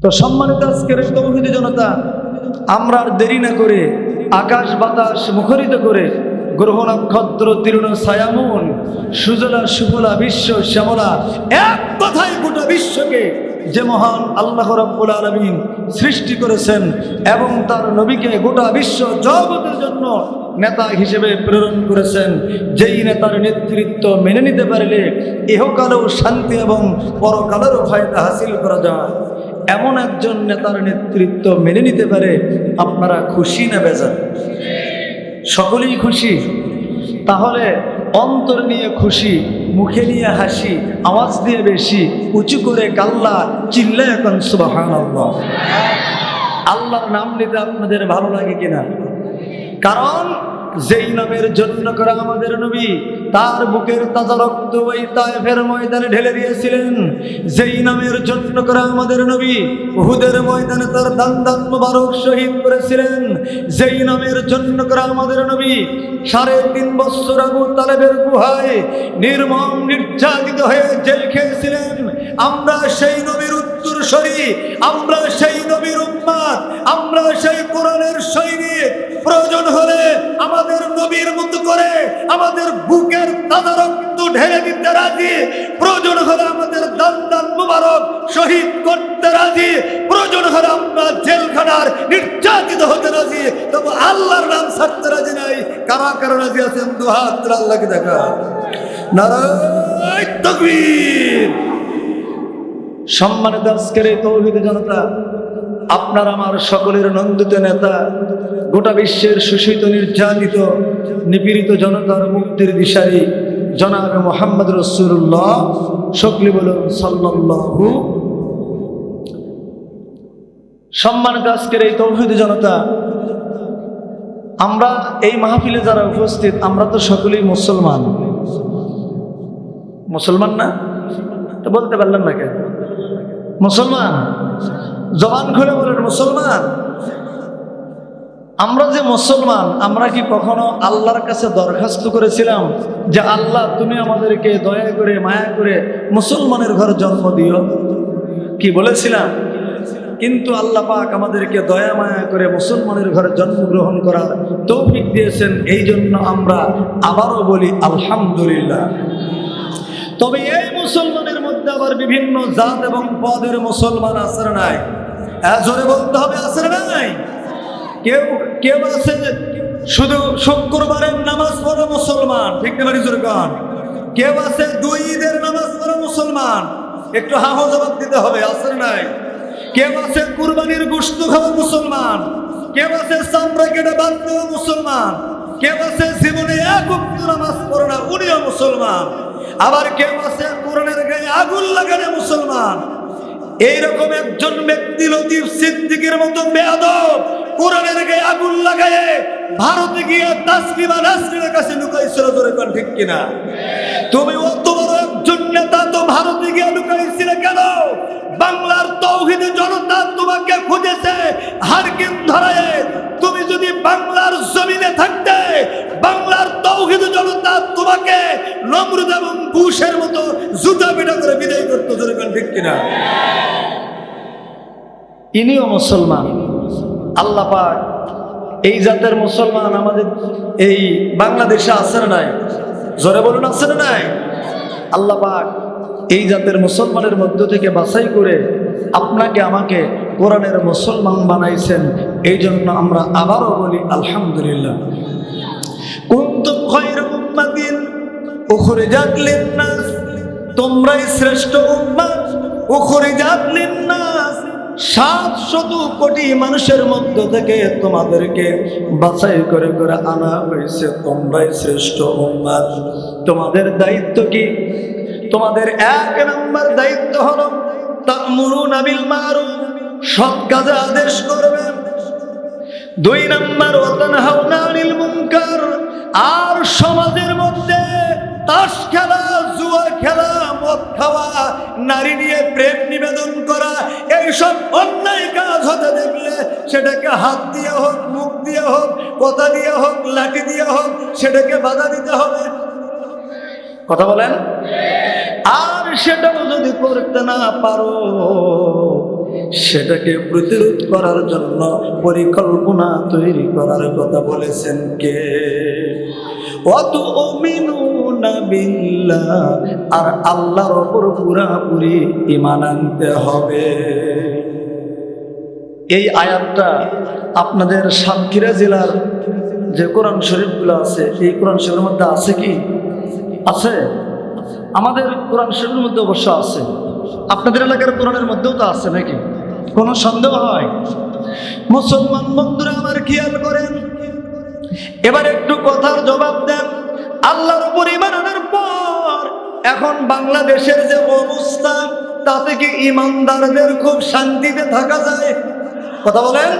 তো সম্মানিত আজকের তৌহিদি জনতা, আমরা আর দেরি না করে আকাশ বাতাস মুখরিত করে গ্রহ নক্ষত্র তীর্ণ ছায়ামুন সুজলা সুফলা বিশ্ব শ্যামলা এক কথায় গোটা বিশ্বকে যে মহান আল্লাহ রাব্বুল আলামিন সৃষ্টি করেছেন এবং তার নবীকে গোটা বিশ্ব জগতের জন্য নেতা হিসেবে প্রেরণ করেছেন, যেই নেতার নেতৃত্ব মেনে নিতে পারলে ইহকালেও শান্তি এবং পরকালেরও ফায়দা হাসিল করা যায়, এমন একজন নেতার নেতৃত্ব মেনে নিতে পারে আপনারা খুশি না বেজার? সকলেই খুশি। তাহলে অন্তর নিয়ে খুশি, মুখে নিয়ে হাসি, আওয়াজ দিয়ে বেশি উঁচু করে কাল্লা চিল্লায় এখন সুবহানাল্লাহ। আল্লাহর নাম নিতে আপনাদের ভালো লাগে কিনা? কারণ যেই নামের জন্য করে আমাদের নবী তার বুকের তাজা রক্ত ওই তায়েফের ময়দানে ঢেলে দিয়েছিলেন, যেই নামের জন্য করে আমাদের নবী উহুদের ময়দানে তার দান মুবারক শহীদ করেছিলেন, যেই নামের জন্য করে আমাদের নবী 3.5 বছর আবু তালেবের গুহায় নির্মম নির্যাতিত হয়ে জেল খেয়েছিলেন, আমরা সেই নবীর উত্তরসূরি, আমরা সেই নবীর উম্মত, আমরা সেই কোরআনের সৈনিক। প্রয়োজন হলে আমাদের নবীর মতো করে আমাদের বুকের তাজা রক্ত ঢেলে দিতে রাজি, প্রয়োজন হলে আমাদের দান মুবারক শহীদ করতে রাজি, প্রয়োজন হলে আমরা জেলখানার নির্যাতিত হতে রাজি, তবে আল্লাহর নাম ছাড়তে রাজি নাই। কারা কারা রাজি আছেন? দুহাত আল্লাহকে দেখা। নারায়ে তাকবীর। সম্মানিত আজকের এই তৌহিদি জনতা, আপনার আমার সকলের নন্দিত নেতা, গোটা বিশ্বের শোষিত নির্যাতিত নিপীড়িত জনতার মুক্তির দিশারি জনাব মুহাম্মদ রাসূলুল্লাহ সকলে বলুন সাল্লাল্লাহু। সম্মানিত আজকের এই তৌহিদি জনতা, আমরা এই মাহফিলে যারা উপস্থিত আমরা তো সকলেই মুসলমান। মুসলমান না? তো বলতে পারলেন না কেন? মুসলমান। জবান খুলে বলেন মুসলমান। আমরা যে মুসলমান, আমরা কি কখনো আল্লাহর কাছে দরখাস্ত করেছিলাম যে আল্লাহ তুমি আমাদেরকে দয়া করে মায়া করে মুসলমানের ঘরে জন্ম দিও? কি বলেছিলাম? কিন্তু আল্লাহ পাক আমাদেরকে দয়া মায়া করে মুসলমানের ঘরে জন্মগ্রহণ করার তৌফিক দিয়েছেন, এই জন্য আমরা আবারও বলি আলহামদুলিল্লাহ। তবে এই মুসলমানের মধ্যে আবার বিভিন্ন জাত এবং পদের মুসলমান আছে না নাই? জোরে বলতে হবে, আছে না নাই? কেউ কেউ আছে শুধু শুক্রবারের নামাজ পড়া মুসলমান, ঠিক না? জোরে কন। কেউ আছে 2 ঈদের নামাজ পড়া মুসলমান, একটু হাহো জবাব দিতে হবে, আছে না নাই? কেউ আছে কুরবানির গোশত খাওয়া মুসলমান, কেউ আছে চামড়া কেটে বাদ দেওয়া মুসলমান, কেউ আছে জীবনে এক ওয়াক্ত নামাজ পড়ে না উনিও মুসলমান, আবার কেউ আছে কোরআনের গায়ে আগুন লাগানো মুসলমান। এইরকম একজন ব্যক্তি লতিফ সিদ্দিকের মতো বেয়াদব কোরআনের গায়ে আগুন লাগায়ে ভারতে গিয়ে তাসলিমা নাসরিনের কাছে লুকাইছিল, ধরে কোন ঠিক কিনা? তুমি অত বড় একজন নেতা তো ভারতে গিয়ে লুকাইছিলে কেন? বাংলার তৌহিদি জনতা তোমাকে খুঁজেছে হারকিন ধরায়ে। তুমি যদি বাংলার জমিনে থাকতে বাংলার তৌহিদি জনতা তোমাকে নমরুদ এবং বুশের মতো জুতা পিটা করে বিদায় করতো, ধরে কোন ঠিক কিনা? ইনিও মুসলমান। আল্লাহ পাক এই জাতের মুসলমান আমাদের এই বাংলাদেশে আছে না নাই? জোরে বলুন, আছে না নাই? আল্লাহ পাক এই জাতের মুসলমানের মধ্য থেকে বাছাই করে আপনাকে আমাকে কোরআনের মুসলমান বানাইছেন, এই জন্য আমরা আবারও বলি আলহামদুলিল্লাহ। কুনতুম খায়রা উম্মাতিন উখরিজাত লিন-নাস, তোমরাই শ্রেষ্ঠ উম্মত উখরিজাত লিন-নাস, 700 কোটি মানুষের মধ্য থেকে তোমাদেরকে বাছাই করে করে আনা হয়েছে, তোমরাই শ্রেষ্ঠ উম্মত। তোমাদের দায়িত্ব কি? তোমাদের 1 নম্বর দায়িত্ব হলো তা'মুরুনা বিল মারুফ, সৎ কাজে আদেশ করবেন। 2 নম্বর ওয়া তানহাউনা আনিল মুনকার, আর সমাজের মধ্যে তাস খেলা, জুয়া খেলা, মদ খাওয়া, নারী নিয়ে প্রেম নিবেদন করা, এইসব অন্যায় কাজ হতে দেখলে সেটাকে হাত দিয়ে হোক, মুখ দিয়ে হোক, কথা দিয়ে হোক, লাঠি দিয়ে হোক, সেটাকে বাধা দিতে হবে। কথা বলেন। আর সেটাও যদি করতে না পারো সেটাকে প্রতিরোধ করার জন্য পরিকল্পনা তৈরি করার কথা বলেছেন কে? ওয়াতুমিনুনা বিল্লাহ, আর আল্লাহর উপর পুরাপুরি ঈমান আনতে হবে। এই আয়াতটা আপনাদের সাতক্ষীরা জেলার যে কোরআন শরীফগুলো আছে, এই কোরআন শরীফের মধ্যে আছে কি? আছে। আমাদের কোরআন শরীফের মধ্যে অবশ্য আছে, আপনাদের এলাকার কোরআনের মধ্যেও তো আছে নাকি? কোনো সন্দেহ হয়? মুসলমান বন্ধুরা আমার খেয়াল করেন, এবার একটু কথার জবাব দেন। আল্লাহর উপর ঈমান আনার পর এখন বাংলাদেশের যে অবস্থা, তাতে কি ঈমানদারদের খুব শান্তিতে থাকা যায়? কথা বলেন।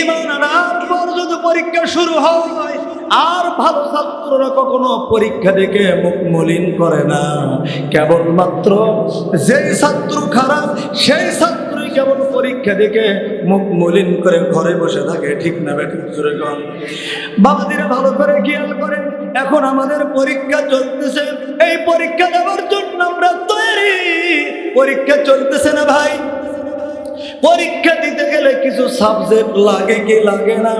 ঈমান আনার পর যদি পরীক্ষা শুরু হয়, আর ভালো ছাত্ররা কখনো পরীক্ষা দেখে মুখ মলিন করে না। কেবলমাত্র যেই ছাত্র খারাপ, সেই ছাত্রই কেবল পরীক্ষা দেখে মুখ মলিন করে ঘরে বসে থাকে। ঠিক না বেঠিক? জোরে কন। বাবাদিরা ভালো করে খেয়াল করেন, এখন আমাদের পরীক্ষা চলতেছে, এই পরীক্ষা দেওয়ার জন্য আমরা তৈরি। পরীক্ষা চলতেছে না ভাই? পরীক্ষা দিতে গেলে কিছু সাবজেক্ট লাগে কি লাগে না?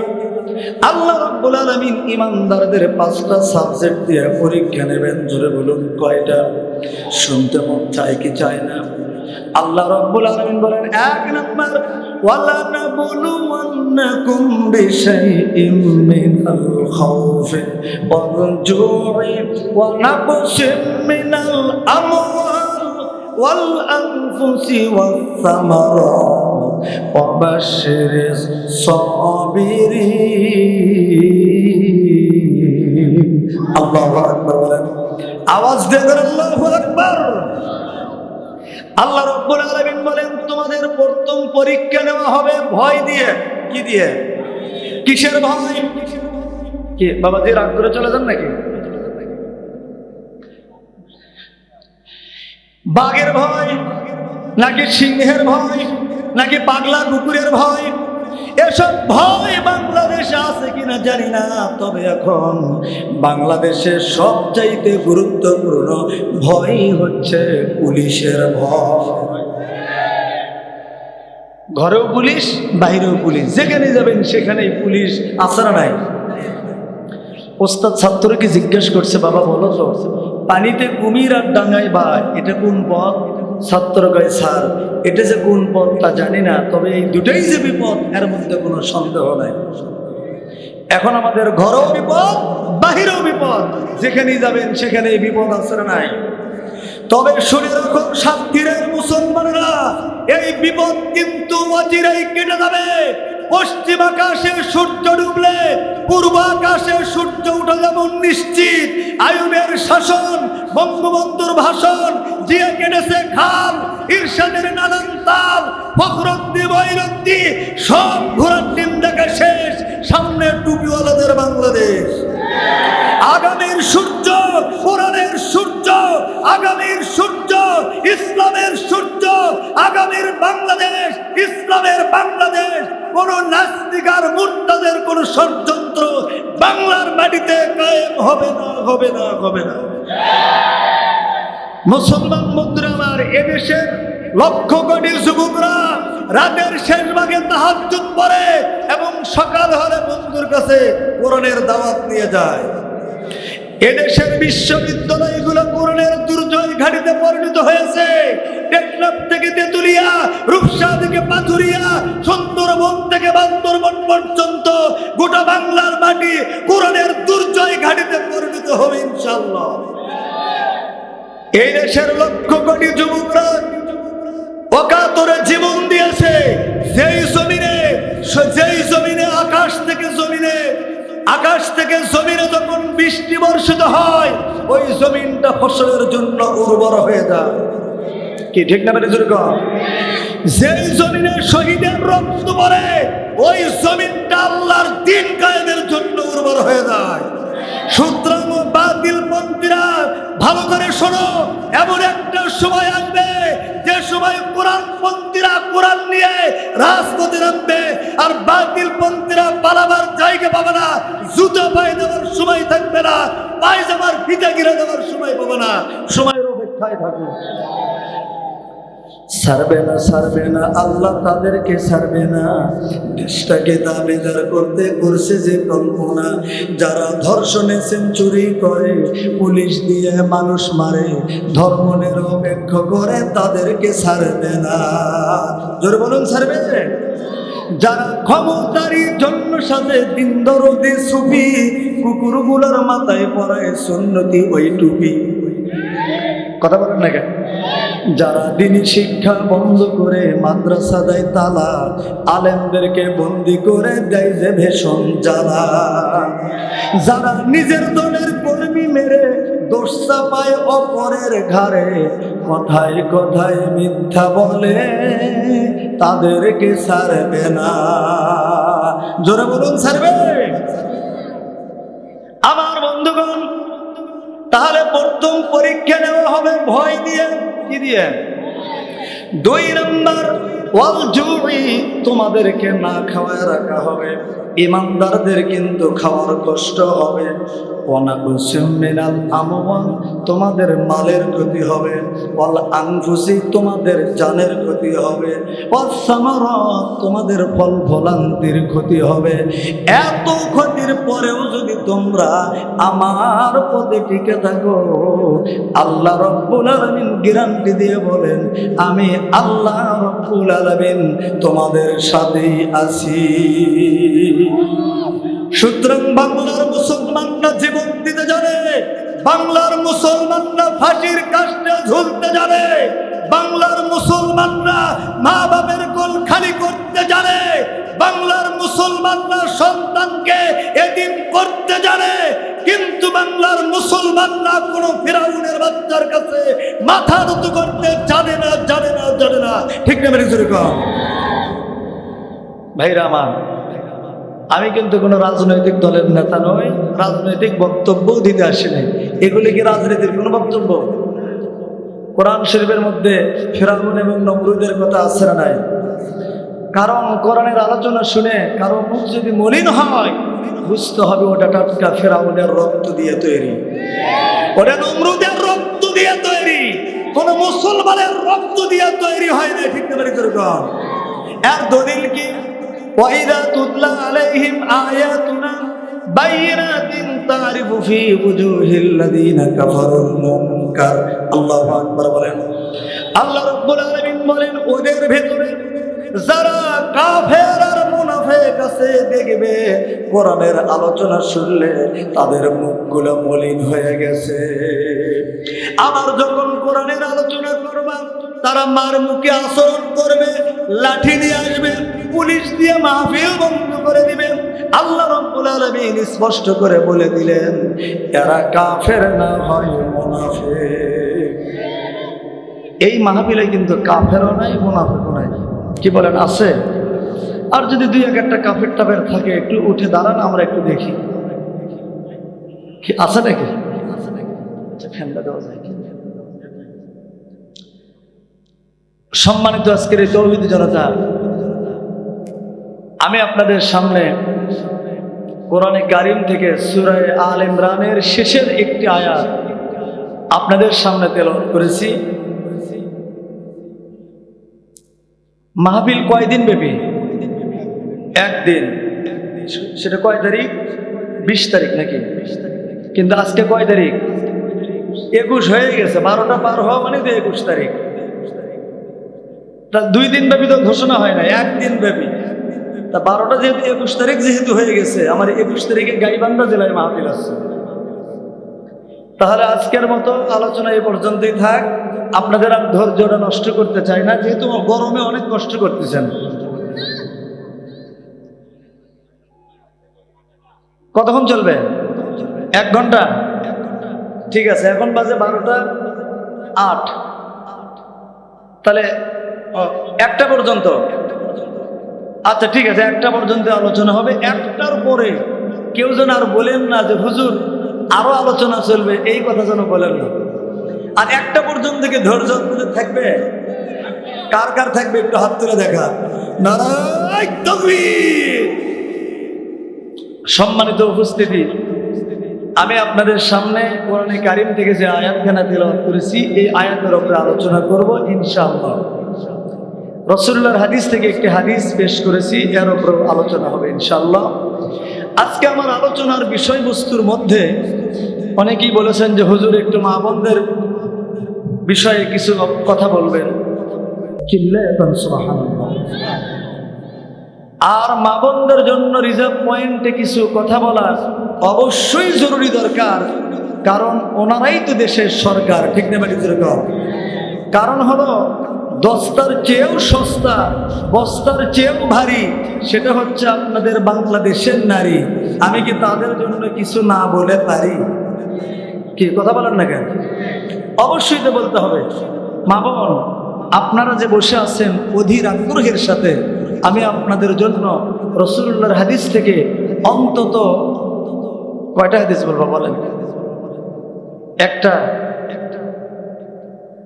আল্লাহ রাব্বুল আলামিন ঈমানদারদের 5টা সাবজেক্ট দিয়ে পরীক্ষা নেবেন। জোরে বলুন, কয়টা? শুনতে মন চায় কি চায় না? আল্লাহ রাব্বুল আলামিন বলেন, 1 নাম্বার, ওয়ালা নাবলুওয়ান্নাকুম বিশাইইম মিনাল খাউফি ওয়াল জু'i ওয়া নাকসিম মিনাল আমওয়াল ওয়াল আনফুসি ওয়াস সামারাত ওয়া বাশশিরিস সাবিরিন। আল্লাহু আকবার বলেন। আওয়াজ দিয়ে বলেন আল্লাহু আকবার। আল্লাহ রাব্বুল আলামিন বলেন, তোমাদের প্রথম পরীক্ষা নেওয়া হবে ভয় দিয়ে। কি দিয়ে? কিসের ভয়? কি বাবাজি রাগ করে চলে যান নাকি? বাঘের ভয়, নাকি সিংহের ভয়, নাকি পাগলা কুকুরের ভয়? এসব ভয় বাংলাদেশে আছে কিনা জানি না, তবে এখন বাংলাদেশের সবচাইতে গুরুত্বপূর্ণ ভয় হচ্ছে পুলিশের ভয়। ঘরেও পুলিশ, বাইরেও পুলিশ, যেখানে যাবেন সেখানেই পুলিশ। আছে না নাই? ওস্তাদ ছাত্রকে জিজ্ঞেস করছে, বাবা বলো তো, পানিতে কুমির আর ডাঙায় বাঘ, এটা কোন পথ? ছাত্র কয়, স্যার এটা যে কোন পথ তা জানি না, তবে এই দুটাই যে বিপদ, এর মধ্যে কোনো সন্দেহ নাই। এখন আমাদের ঘরেও বিপদ, বাহিরেও বিপদ, যেখানেই যাবেন সেখানেই বিপদ। আছে না নাই? তবে শুনে রাখুন সাতক্ষীরার মুসলমানেরা, এই বিপদ কিন্তু অচিরেই কেটে যাবে। পশ্চিম আকাশে সূর্য ডুবলে পূর্ব আকাশে সূর্য ওঠা যেমন নিশ্চিত, আইয়ুবের শাসন, বঙ্গবন্ধুর ভাষণ, জিয়া কেটেছে খাল, ইরশাদের নানান তাল, ফখরুদ্দি বৈরুদ্দি সব ঘোরার দিন দেখা শেষ। সামনে টুপিওয়ালাদের বাংলাদেশ। আগামীর সূর্য কোরআনের সূর্য, আগামীর সূর্য ইসলামের সূর্য, আগামীর বাংলাদেশ ইসলামের বাংলাদেশ। কোন নাস্তিক আর মুরতাদের কোন ষড়যন্ত্র বাংলার মাটিতে কায়েম হবে না, হবে না, হবে না। মুসলমান বন্ধুরা আমার, এদেশের লক্ষ কোটি যুবকরা রাতের শেষ ভাগে তাহাজ্জুদ পড়ে এবং সকাল হলে বন্ধুর কাছে কোরআনের দাওয়াত নিয়ে যায়। এদেশের বিশ্ববিদ্যালয়গুলো কোরআনের দুর্জয় ঘাটিতে পরিণত হয়েছে। টেকনাফ থেকে তেতুলিয়া, রূপসা থেকে পাথুরিয়া, সুন্দরবন থেকে বান্দরবন পর্যন্ত গোটা বাংলার মাটি কোরআনের দুর্জয় ঘাটিতে পরিণত হবে ইনশাআল্লাহ। এই দেশের লক্ষ কোটি যুবকরা অকাতরে জীবন দিয়েছে যেই জমিনে আকাশ থেকে জমিনে যখন বৃষ্টি বর্ষিত হয়, ওই জমিনটা ফসলের জন্য উর্বর হয়ে যায়। কি ঠিক না? যেই জমিনে শহীদের রক্ত পড়ে, ওই জমিনটা আল্লাহর দ্বীন কায়েমের জন্য উর্বর হয়ে যায়। সুতরাং বাতিল পন্থীরা ভালো করে শোনো, এমন একটা সময় আসবে যে সময় কোরআন পন্থীরা কোরআন নিয়ে রাজপথে নামবে, আর বাতিল পন্থীরা পালাবার জায়গা পাবে না, জুতা পায়ে দেওয়ার সময় থাকবে না, পায়জামার ফিতা গিরে দেওয়ার সময় পাবে না। সময়ের অপেক্ষায় থাকুন। ছাড়বে না আল্লাহ তাদেরকে ছাড়বে না। দেশটাকে দাবিদার করতে করছে যে কল্পনা, যারা ধর্ষণে সেঞ্চুরি করে, পুলিশ দিয়ে মানুষ মারে, ধর্ম নিরপেক্ষ করে, তাদেরকে ছাড়বে না। জোরে বলুন ছাড়বে। যারা ক্ষমতারই জন্য সাথে দিন দরদে সুফি, কুকুরগুলোর মাথায় পরায় সুন্নতি ওই টুপি। কথা বলেন না কেন? যারা দিনী শিক্ষা বন্ধ করে মাদ্রাসা দেয় তালা, আলেমদেরকে বন্দি করে দেয় যে ভীষণ জ্বালা। যারা নিজের দলের কর্মী মেরে দোষ চাপায় অপরের ঘাড়ে, কথায় কথায় মিথ্যা বলে, তাদেরকে ছাড়বে না। জোরে বলুন ছাড়বে। আমার বন্ধুগণ, তাহলে প্রথম পরীক্ষা নেওয়া হবে ভয় দিয়ে। কি দিয়ে? 2 নম্বর ওয়াল জুই, তোমাদেরকে না খাওয়ায় রাখা হবে। ইমানদারদের কিন্তু খাওয়ার কষ্ট হবে। ওয়ানাকুসিম মিনাল আমওয়াল, তোমাদের মালের ক্ষতি হবে। ওয়াল আনফুসি, তোমাদের জানের ক্ষতি হবে। ওয়াস সামারাত, তোমাদের ফল ফলান্তির ক্ষতি হবে। এত ক্ষতির পরেও যদি তোমরা আমার পথে টিকে থাকো, আল্লাহ রব্বুল আলামিন গ্যারান্টি দিয়ে বলেন, আমি আল্লাহ রব্বুল আলামিন তোমাদের সাথেই আছি। সুতরাং বাংলার মুসলমানরা জীবন দিতে জানে, বাংলার মুসলমানরা ফাঁসির কাস্টে ঝুলতে জানে, বাংলার মুসলমানরা মা বাবার কোল খালি করতে জানে, বাংলার মুসলমানরা সন্তানকে এতিম করতে জানে। কিন্তু বাংলার মুসলমানরা কোনো ফিরাউনের বাচ্চার কাছে মাথা নত করতে জানে না, জানে না, জানে না। ঠিক না? মেরে জোরে কর ভাইরা আমার। আমি কিন্তু কোনো রাজনৈতিক দলের নেতা নই, রাজনৈতিক বক্তব্য দিতে আসি নাই। এগুলি কি রাজনীতির কোনো বক্তব্য? কোরআন শরীফের মধ্যে ফিরআউন এবং নমরুদের কথা আছে না নাই? কারণ কোরআনের আলোচনা শুনে কারো মুখ যদি মলিন হয়, বুঝতে হবে ওটা টাটকা ফিরআউনের রক্ত দিয়ে তৈরি, ওটা নমরুদের রক্ত দিয়ে তৈরি, কোন মুসলমানের রক্ত দিয়ে তৈরি হয় না। ঠিক না? এর দলিল কি? وَإِذَا تُتْلَى عَلَيْهِمْ آيَاتُنَا بَيِّنَاتٍ تَعْرِفُ فِي وُجُوهِ الَّذِينَ كَفَرُوا الْمُنكَرَ। আল্লাহু আকবার বলেন। আল্লাহ রাব্বুল আলামিন বলেন, ওদের ভেতরে যারা কাফের আর মুনাফিক আছে, দেখবে কোরআনের আলোচনা শুনলে তাদের মুখগুলো মলিন হয়ে গেছে। আবার যখন কোরআনের আলোচনা করবা, তারা মার মুখে আচরণ করবে, লাঠি নিয়ে আসবে, পুলিশ দিয়ে মাহফিল বন্ধ করে দিবে। আল্লাহ রাব্বুল আলামিন স্পষ্ট করে বলে দিলেন, এরা কাফের না হয় মুনাফিক। এই মাহফিলে কিন্তু কাফেরও নাই, মুনাফিকও নাই। কি বলেন, আছে? আর যদি 2-1টা কাফের টাফের থাকে, একটু উঠে দাঁড়ান, আমরা একটু দেখি কি আছে নাকি। আচ্ছা, ফ্যানটা দেওয়া যায় কি? সম্মানিত আজকের এই তৌহিদি জনতা, আমি আপনাদের সামনে কোরআনে কারিম থেকে সূরা আলে ইমরানের শেষের একটি আয়াত আপনাদের সামনে তেলাওয়াত করেছি। মাহফিল কয়দিন ব্যাপী? 1 দিন। সেটা কয় তারিখ? 20 তারিখ নাকি? কিন্তু আজকে কয় তারিখ? 21 হয়ে গেছে। 12টা পার হওয়া মানে তো 21 তারিখ। তা 2 দিন ব্যাপী তো ঘোষণা হয় না, 1 দিন ব্যাপী। তা 12টা যেহেতু 21 তারিখ যেহেতু হয়ে গেছে, আমার 21 তারিখে গাইবান্ধা জেলায় মাহফিল আছে। তাহলে আজকের মতো আলোচনা এই পর্যন্তই থাক। আপনাদের আর ধৈর্যটা নষ্ট করতে চাই না, যেহেতু গরমে অনেক কষ্ট করতেছেন। কতক্ষণ চলবে? 1 ঘন্টা? ঠিক আছে, এখন বাজে 12টা 8। তাহলে 1টা পর্যন্ত। আচ্ছা ঠিক আছে, 1টা পর্যন্ত আলোচনা হবে। 1টার পরে কেউ যেন আর বলেন না যে হুজুর আরো আলোচনা চলবে, এই কথা যেন বলেন না। আর 1টা পর্যন্ত কি ধৈর্য থাকবে? কার কার থাকবে একটু হাত তুলে দেখা। নারায়ে তাকবীর। সম্মানিত উপস্থিতি, আমি আপনাদের সামনে কোরআনে কারিম থেকে যে আয়াতখানা তেলাওয়াত করেছি, এই আয়াতের উপরে আলোচনা করব ইনশাআল্লাহ। রাসূলুল্লাহর হাদিস থেকে একটি হাদিস পেশ করেছি, এর উপর আলোচনা হবে ইনশাআল্লাহ। আজকে আমার আলোচনার বিষয়বস্তুর মধ্যে অনেকেই বলেছেন যে হুজুর একটু মা বোনদের বিষয়ে কিছু কথা বলবেন, সুবহানাল্লাহ। আর মা বোনদের জন্য রিজার্ভ পয়েন্টে কিছু কথা বলা অবশ্যই জরুরি দরকার, কারণ ওনারাই তো দেশের সরকার, ঠিক না বাড়ি যেরকম। কারণ হলো দস্তার চেয়েও সস্তা, বস্তার চেয়েও ভারী, সেটা হচ্ছে আপনাদের বাংলাদেশের নারী। আমি কি তাদের জন্য কিছু না বলে পারি? কি কথা বলেন না কেন? অবশ্যই তো বলতে হবে। মা বোন, আপনারা যে বসে আছেন অধীর আগ্রহের সাথে, আমি আপনাদের জন্য রাসূলুল্লাহর হাদিস থেকে অন্তত কয়টা হাদিস বলবো বলেন? একটা?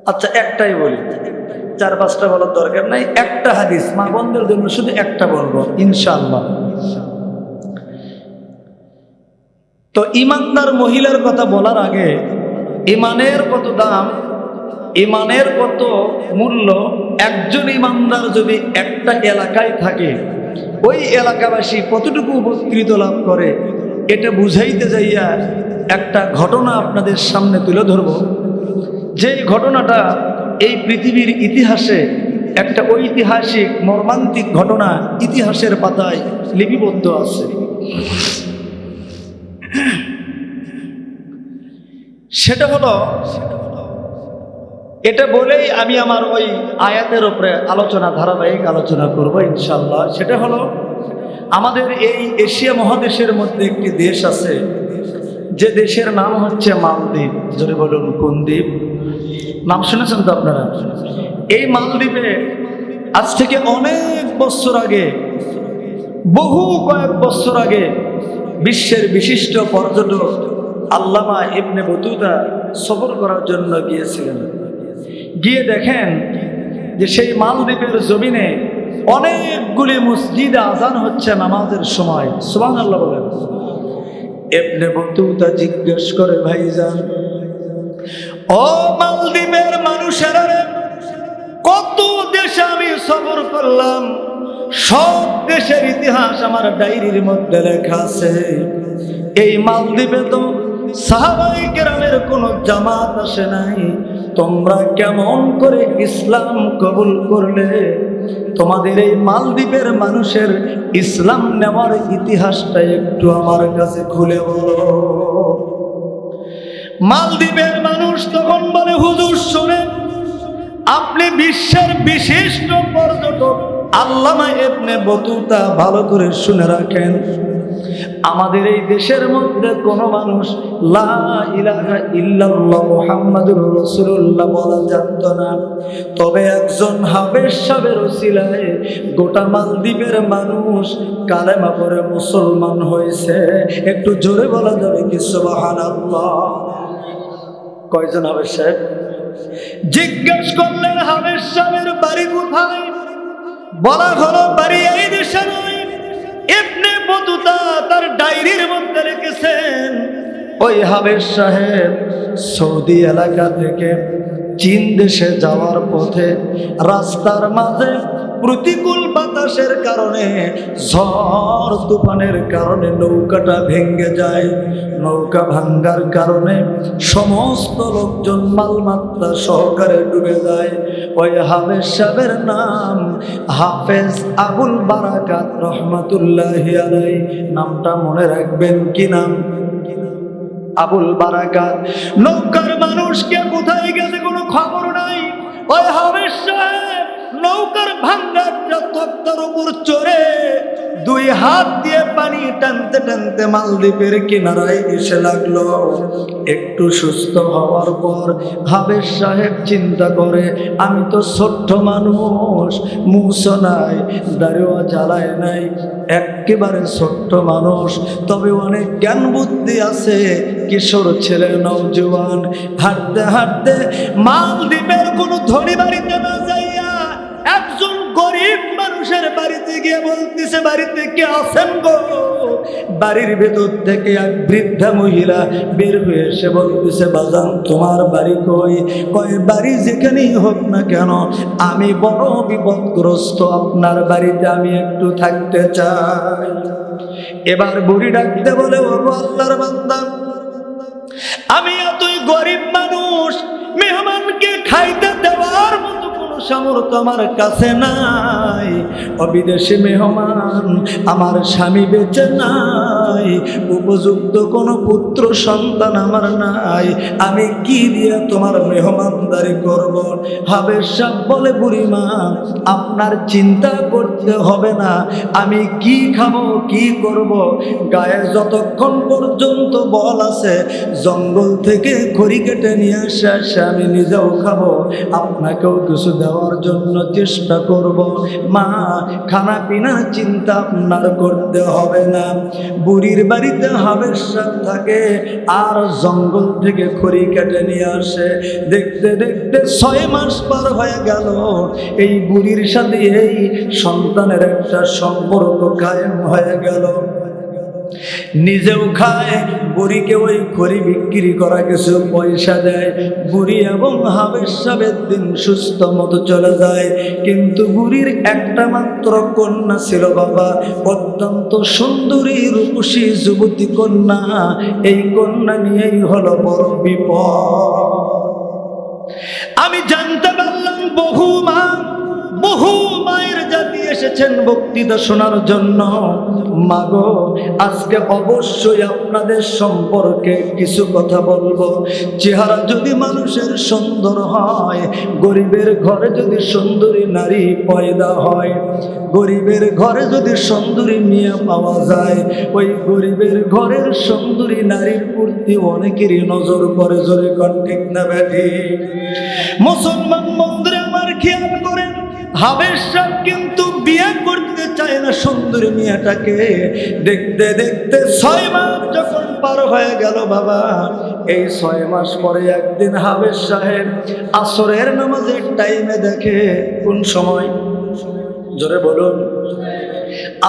আচ্ছা, একটাই বলি, 4-5টা বলার দরকার নাই। একটা হাদিস মা বোনদের জন্য শুধু একটা বলবো ইনশাআল্লাহ। তো ইমানদার মহিলার কথা বলার আগে, ইমানের কত দাম, ইমানের কত মূল্য, একজন ইমানদার যদি একটা এলাকায় থাকে ওই এলাকাবাসী কতটুকু উপকৃত লাভ করে, এটা বুঝাইতে যাইয়া একটা ঘটনা আপনাদের সামনে তুলে ধরব। যে ঘটনাটা এই পৃথিবীর ইতিহাসে একটা ঐতিহাসিক মর্মান্তিক ঘটনা, ইতিহাসের পাতায় লিপিবদ্ধ আছে। সেটা হলো, এটা বলেই আমি আমার ওই আয়াতের উপরে ধারাবাহিক আলোচনা করব ইনশাআল্লাহ। সেটা হলো, আমাদের এই এশিয়া মহাদেশের মধ্যে একটি দেশ আছে, যে দেশের নাম হচ্ছে মালদ্বীপ। জোরে বলুন, কোন দ্বীপ? নাম শুনেছেন তো আপনারা? এই মালদ্বীপে আজ থেকে অনেক বছর আগে, কয়েক বছর আগে বিশ্বের বিশিষ্ট পর্যটক আল্লামা ইবনে বতুতা সফর করার জন্য গিয়েছিলেন। গিয়ে দেখেন যে সেই মালদ্বীপের জমিনে অনেকগুলি মসজিদে আজান হচ্ছে নামাজের সময়। সুবহানাল্লাহ বলেন। ইবনে বতুতা জিজ্ঞেস করে, ভাইজান, ও মালদ্বীপের মানুষেরা, কত দেশে আমি সফর করলাম, সব দেশের ইতিহাস আমার ডায়েরির মধ্যে লেখা আছে। এই মালদ্বীপে তো সাহাবায়ে কেরামের কোন জামাত আসে নাই, তোমরা কেমন করে ইসলাম কবুল করলে? তোমাদের এই মালদ্বীপের মানুষের ইসলাম নেওয়ার ইতিহাসটা একটু আমার কাছে খুলে বলো। মালদ্বীপের মানুষ তখন বলে, হুজুর শুনেন, আপনি বিশ্বের বিশিষ্ট পর্যটক আল্লামা ইবনে বতুতা, ভালো করে শুনে রাখেন। আমাদের এই দেশের মধ্যে কোনো মানুষ লা ইলাহা ইল্লাল্লাহ মুহাম্মাদুর রাসূলুল্লাহ বলা জানত না, তবে একজন হাবেশ সাহেবের ওসিলায় গোটা মালদ্বীপের মানুষ কালেমা পড়ে মুসলমান হয়েছে। একটু জোরে বলা যাবে কি সুবহানাল্লাহ? কয়জন হাবেশ সাহেব? জিজ্ঞেস করলেন, হাবেশ সাহেবের বাড়ি কোথায়? বলা হলো, বাড়ি এই দেশে নয়। ইবনে বতুতা তার ডায়েরির মধ্যে লিখেছেন, ওই হাবেশ সাহেব সৌদি এলাকা থেকে চীন দেশে যাওয়ার পথে রাস্তার মাঝে প্রতিকূল বাতাসের কারণে, ঝড় তুফানের কারণে নৌকাটা ভেঙে যায়। নৌকা ভাঙ্গার কারণে সমস্ত লোকজন মালমাত্রা সহকারে ডুবে যায়। ওই হাফেজ সাহেবের নাম হাফেজ আবুল বারাকাত রহমাতুল্লাহি আলাইহি। নামটা মনে রাখবেন। কি নাম? আবুল বারাকাত। নৌকার মানুষকে কোথায় গেছে কোনো খবর নাই। ওই হাফেজ সাহেব নৌকার ভাঙ্গাটা তক্তার উপর চড়ে দুই হাত দিয়ে পানি টানতে টানতে মালদ্বীপের কিনারায় এসে লাগলো। একটু সুস্থ হওয়ার পর হাফেজ সাহেব চিন্তা করে, আমি তো ছোট্ট মানুষ, মুছ নাই, দাড়িও জ্বালায় নাই, একেবারে ছোট্ট মানুষ, তবে অনেক জ্ঞান বুদ্ধি আছে, কিশোর ছেলে, নওজোয়ান। হাঁটতে হাঁটতে মালদ্বীপের কোনো ধনী বাড়িতে না যাইয়া একজন গরিব মানুষের বাড়িতে গিয়ে বলতেছে, বাড়িতে কে আছেন গো? বাড়ির ভেতর থেকে এক বৃদ্ধা মহিলা বের হয়ে এসে বলতেছে, বাজান তোমার বাড়ি কই? কয় বাড়ি যেখানেই হোক না কেন, আমি বড় বিপদগ্রস্ত, আপনার বাড়িতে আমি একটু থাকতে চাই। এবার বুড়ি ডাকতে বলে, ও আল্লাহর বান্দা, আমি এতই গরিব মানুষ, মেহমানকে খাইতে দেওয়ার মতো কোনো সামর্থ্য আমার কাছে নাই। অবিদেশি মেহমান, আমার স্বামী বেঁচে নাই, উপযুক্ত কোনো পুত্র সন্তান আমার নাই, আমি কি দিয়ে তোমার মেহমানদারি করব? হাবের সাহেব বলে, বুড়িমা আপনার চিন্তা করতে হবে না, আমি কি খাবো কি করব, গায়ে যতক্ষণ পর্যন্ত বল আছে জঙ্গল থেকে খড়ি কেটে নিয়ে আসে আমি নিজেও খাবো, আপনাকেও কিছু দেওয়ার জন্য চেষ্টা করব। মা খানা পিনা চিন্তা আপনার করতে হবে না। বুড়ির বাড়িতে হাবের সাথ থাকে আর জঙ্গল থেকে খড়ি কেটে নিয়ে আসে। দেখতে দেখতে 6 মাস পার হয়ে গেল। এই বুড়ির সাথে এই সন্তানের একটা সম্পর্ক কায়েম হয়ে গেল। নিজেও খায়, বুড়িকে ওই খড়ি বিক্রি করা কিছু পয়সা দেয়। বুড়ি এবং হাবের সাহেবের দিন সুস্থ মতো চলে যায়। কিন্তু বুড়ির একটা মাত্র কন্যা ছিল বাবা, অত্যন্ত সুন্দরী রূপসী যুবতী কন্যা। এই কন্যা নিয়েই হলো বড় বিপদ। আমি জানতে পারলাম বহু মায়ের জাতি এসেছেন বক্তৃতা শোনার জন্য। মাগো, আজকে অবশ্যই আপনাদের সম্পর্কে কিছু কথা বলবো। চেহারা যদি মানুষের সুন্দর হয়, গরিবের ঘরে যদি সুন্দরী নারী পয়দা হয়, গরিবের ঘরে যদি সুন্দরী মেয়ে পাওয়া যায়, ওই গরিবের ঘরের সুন্দরী নারীর প্রতি অনেকেরই নজর পড়ে। জোরে কোন ঠিক না ব্যাঠিক? মুসলমান বন্ধুরা আমার খেয়াল করেন, হাবের সাহেব কিন্তু বিয়ে করতে চায় না সুন্দরী মেয়েটাকে। দেখতে দেখতে 6 মাস যখন পার হয়ে গেল বাবা, এই 6 মাস পরে একদিন হাবের সাহেব আসরের নামাজের টাইমে দেখে, কোন সময়? জোরে বলুন।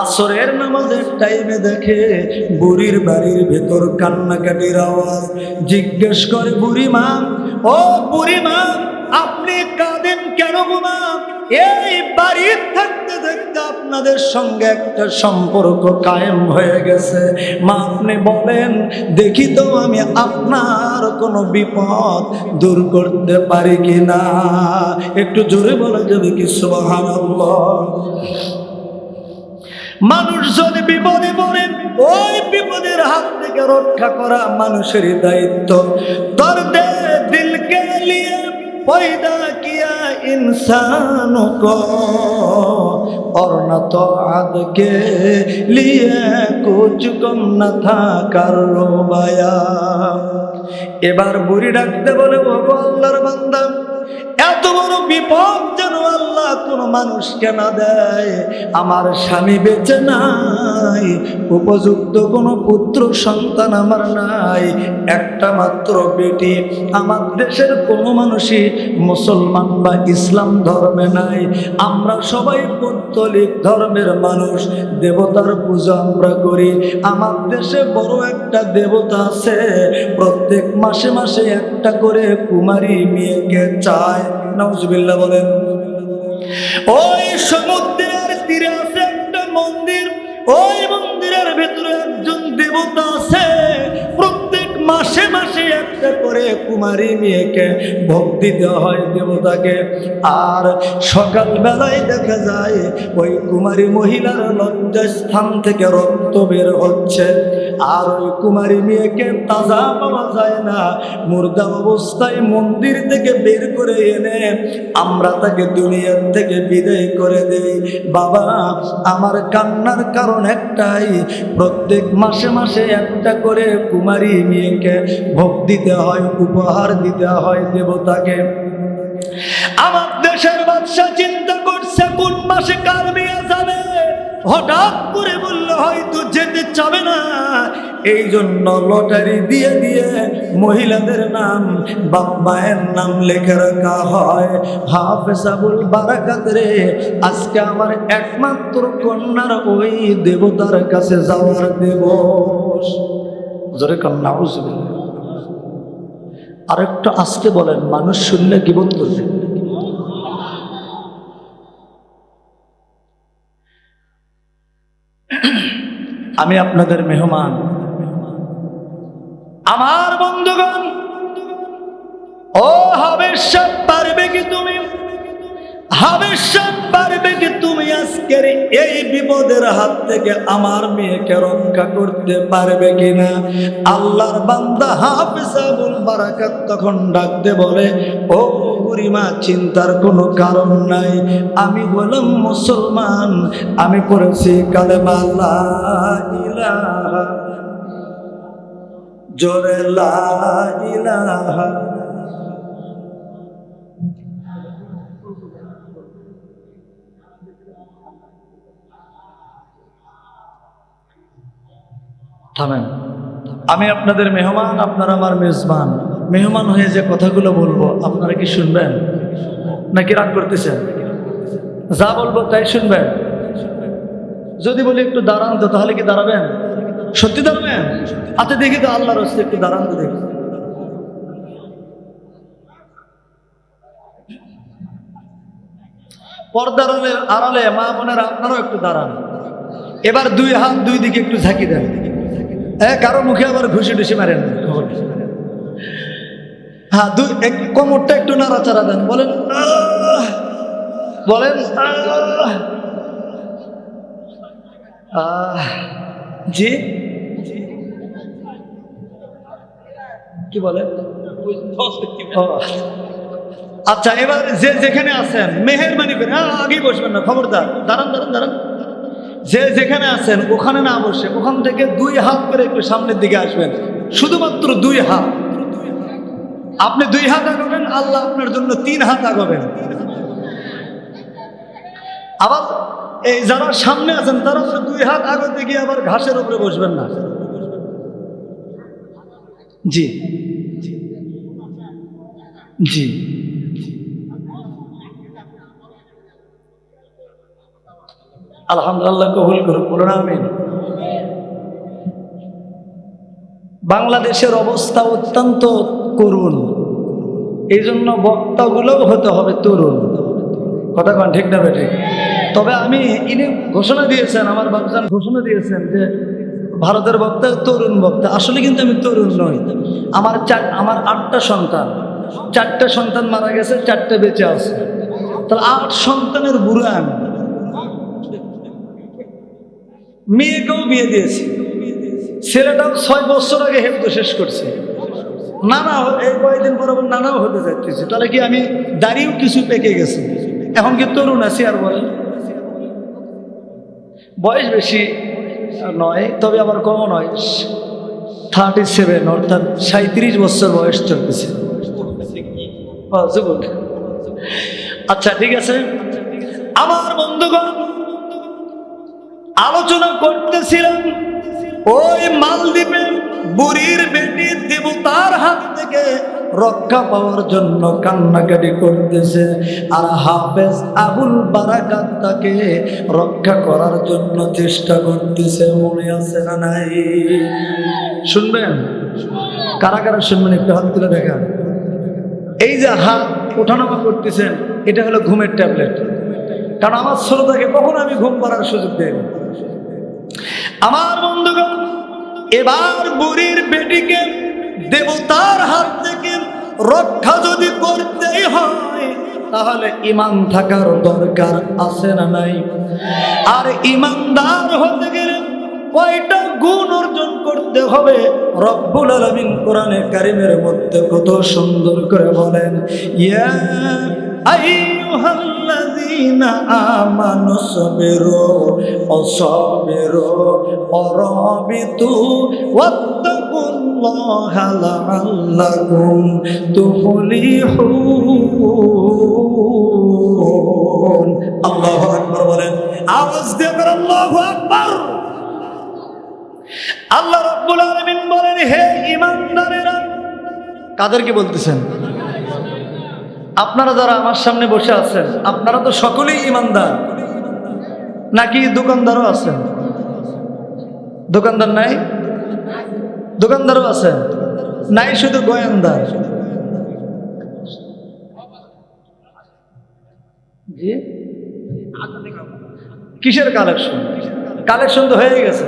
আসরের নামাজের টাইমে দেখে বুড়ির বাড়ির ভেতর কান্নাকাটির আওয়াজ। জিজ্ঞেস করে, বুড়িমা, ও বুড়িমা, আপনি কাঁদেন কেন গো মা? এই বাড়ির থাকতে থাকতে আপনাদের সঙ্গে একটা সম্পর্ক কায়েম হয়ে গেছে। মা আপনি বলেন দেখি তো, আমি আপনার কোনো বিপদ দূর করতে পারি কিনা? একটু জোরে বলা যাবে কি সুবহানাল্লাহ? মানুষ যদি বিপদে পড়ে, ওই বিপদের হাত থেকে রক্ষা করা মানুষেরই দায়িত্ব। দর্দে দিল কে লিয়ে पैदा किया इंसान को और न तो आद के लिए कुछ कम न था करवाया। এবার বুড়ি ডাকতে বলে, ও আল্লাহর বান্দা, এত বড় বিপদ যেন আল্লাহ কোন মানুষকে না দেয়। আমার স্বামী বেঁচে নাই, উপযুক্ত কোনো পুত্র সন্তান আমার নাই, একটা মাত্র বেটি। আমার দেশের কোনো মানুষই মুসলমান বা ইসলাম ধর্মে নাই। আমরা সবাই পৌত্তলিক ধর্মের মানুষ, দেবতার পূজা আমরা করি। আমার দেশে বড় একটা দেবতা আছে, প্রত্যেক মাসে মাসে একটা করে কুমারী মেয়েকে চায়। নাউজুবিল্লাহ বলেন। ওই সমুদ্রের তীরে আছে একটা মন্দির, ওই মন্দিরের ভেতরে একজন দেবতা আছে, প্রত্যেক মাসে মাসে একটা করে কুমারী মেয়েকে ভোগ দিতে হয় দেবতাকে। আর সকাল বেলায় দেখা যায় ওই কুমারী মহিলার লজ্জাস্থান থেকে রক্ত বের হচ্ছে। আর ওই কুমারী মেয়েকে তাজা পাওয়া যায় না, মুর্দা অবস্থায় মন্দির থেকে বের করে এনে আমরা তাকে দুনিয়ার থেকে বিদায় করে দেই। বাবা, আমার কান্নার কারণ একটাই, প্রত্যেক মাসে মাসে একটা করে কুমারী মেয়েকে ভোগ দিতে হয়, উপহার দিতে হয় দেবতাকে। আমার দেশের বাদশা চিন্তা করছে কোন মাসে কার বিয়ে যাবে। হঠাৎ করে বললে হয়তো যেতে চাবে না, এই জন্য লটারি দিয়ে দিয়ে মহিলাদের নাম বাপ মায়ের নাম লেখা রাখা হয়। হাফেজ আবুল বারাকাত রে, আজকে আমার একমাত্র কন্যার ওই দেবতার কাছে যাওয়ার দিবস। জোরে কন্যা উজবিল্লাহ। আরেকটু আজকে বলেন, মানুষ শুনলে গীবত করবে। আমি আপনাদের মেহমান, আমার বন্ধুগণ। ও হাবেশা, পারবে কি তুমি, হাবেশা পারবে কি তুমি আজকের এই বিপদের হাত থেকে আমার মেয়েকে রক্ষা করতে পারবে কিনা? আল্লাহর বান্দা হাফেজ আবুল বারাকাত তখন ডাকতে বলে, ও বুড়িমা, চিন্তার কোনো কারণ নাই। আমি বললাম মুসলমান, আমি পড়েছি কালেমা লা ইলাহা, জোরে লা ইলাহা। থামেন, আমি আপনাদের মেহমান, আপনারা আমার মেজবান। মেহমান হয়ে যে কথাগুলো বলবো আপনারা কি শুনবেন নাকি রাগ করতেছেন? যা বলবো তাই শুনবেন? যদি বলি একটু দাঁড়ান তো, তাহলে কি দাঁড়াবেন? সত্যি দাঁড়াবেন? আচ্ছা দেখি তো, আল্লাহর রাস্তায় একটু দাঁড়ান তো দেখি। পর্দার আড়ালে মা বোনেরা আপনারাও একটু দাঁড়ান। এবার দুই হাত দুই দিকে একটু ঝাঁকি দেন। কারো মুখে আবার ঘুষি টুসি মারেন। হ্যাঁ, কোমরটা একটু নাড়াচাড়া দেন। বলেন বলেন জি, কি বলেন? আচ্ছা, এবার যে যেখানে আছেন মেহেরবানি করে আগেই বসবেন না, খবরদার, দাঁড়ান দাঁড়ান দাঁড়ান। যে যেখানে আছেন ওখানে না বসে ওখান থেকে দুই হাত করে একটু সামনের দিকে আসবেন, শুধুমাত্র দুই হাত। আপনি দুই হাত আগাবেন, আল্লাহ আপনার জন্য 3 হাত আগাবেন। আবার এই যারা সামনে আছেন তারা দুই হাত আগাতে গিয়ে আবার ঘাসের উপরে বসবেন না। জি জি, আলহামদুলিল্লাহ, কবুল করুন, বলুন আমিন। বাংলাদেশের অবস্থা অত্যন্ত করুণ, এই জন্য বক্তাগুলোও হতে হবে তরুণ। কথা কন ঠিক না বেঠিক? তবে ইনি ঘোষণা দিয়েছেন, আমার বাবজান ঘোষণা দিয়েছেন যে ভারতের বক্তা তরুণ বক্তা। আসলে কিন্তু আমি তরুণ নই। আমার 8টা সন্তান, 4টে সন্তান মারা গেছে, 4টে বেঁচে আছে। তাহলে 8 সন্তানের বুড়ো আমি। মেয়েকেও বিয়ে দিয়েছি, ছেলেটাও 6 বছর আগে হেফজ শেষ করছে। নানা এই কয়েকদিন পর নানাও হতে যাচ্ছে। তাহলে কি আমি দাড়িও কিছু পেকে গেছি, এখন কি তরুণ আছি? আর বলেন, বয়স বেশি নয়, তবে আবার কমও নয়। 37, অর্থাৎ 37 বছর বয়স চলতেছে। আচ্ছা ঠিক আছে, আমার বন্ধুগণ, আলোচনা করতেছিলাম ওই মালদ্বীপে বুড়ির বেটি দেবতার হাত থেকে রক্ষা পাওয়ার জন্য কান্নাকাটি করতেছে, আর হাফেজ আবুল বারাকাত তাকে রক্ষা করার জন্য চেষ্টা করতেছে। মনে আছে না নাই? শুনবেন? কারা কারা শুনবেন একটু হাত তুলে দেখান। এই যে হাত ওঠানামা করতেছেন, এটা হলো ঘুমের ট্যাবলেট। কারণ আমার শ্রোতাকে কখনো আমি ঘুম পাড়ার সুযোগ দেয়নি। আমার বন্ধুগণ, এবার বুড়ির বেটিকে দেবতার হাত থেকে রক্ষা যদি করতেই হয়, তাহলে ঈমান থাকার দরকার আছে না নাই? আর ঈমানদার হতে গেলে কয়টা গুণ অর্জন করতে হবে? রব্বুল আলামিন কোরআনে কারীমের মধ্যে কত সুন্দর করে বলেন, ইয়া আইয়ুহাল্লাযীনা আমানু সাবিরু ওয়াসাবিরু ওয়ারাবিতু ওয়াত্তাকুল্লাহা লাআল্লাকুম তুফলিহুন। আল্লাহু আকবার বলেন, আওয়াজ দিয়ে বলেন আল্লাহু আকবার। আল্লাহ রাব্বুল আলামিন বলেন, হে ঈমানদারেরা। কাদেরকে বলতেছেন? আপনারা যারা আমার সামনে বসে আছেন, আপনারা তো সকলেই ঈমানদার, নাকি দোকানদারও আছেন? দোকানদার নাই? দোকানদারও আছেন নাই, শুধু গোয়েন্দার? জি, কিসের কালেকশন? কালেকশন তো হয়ে গেছে।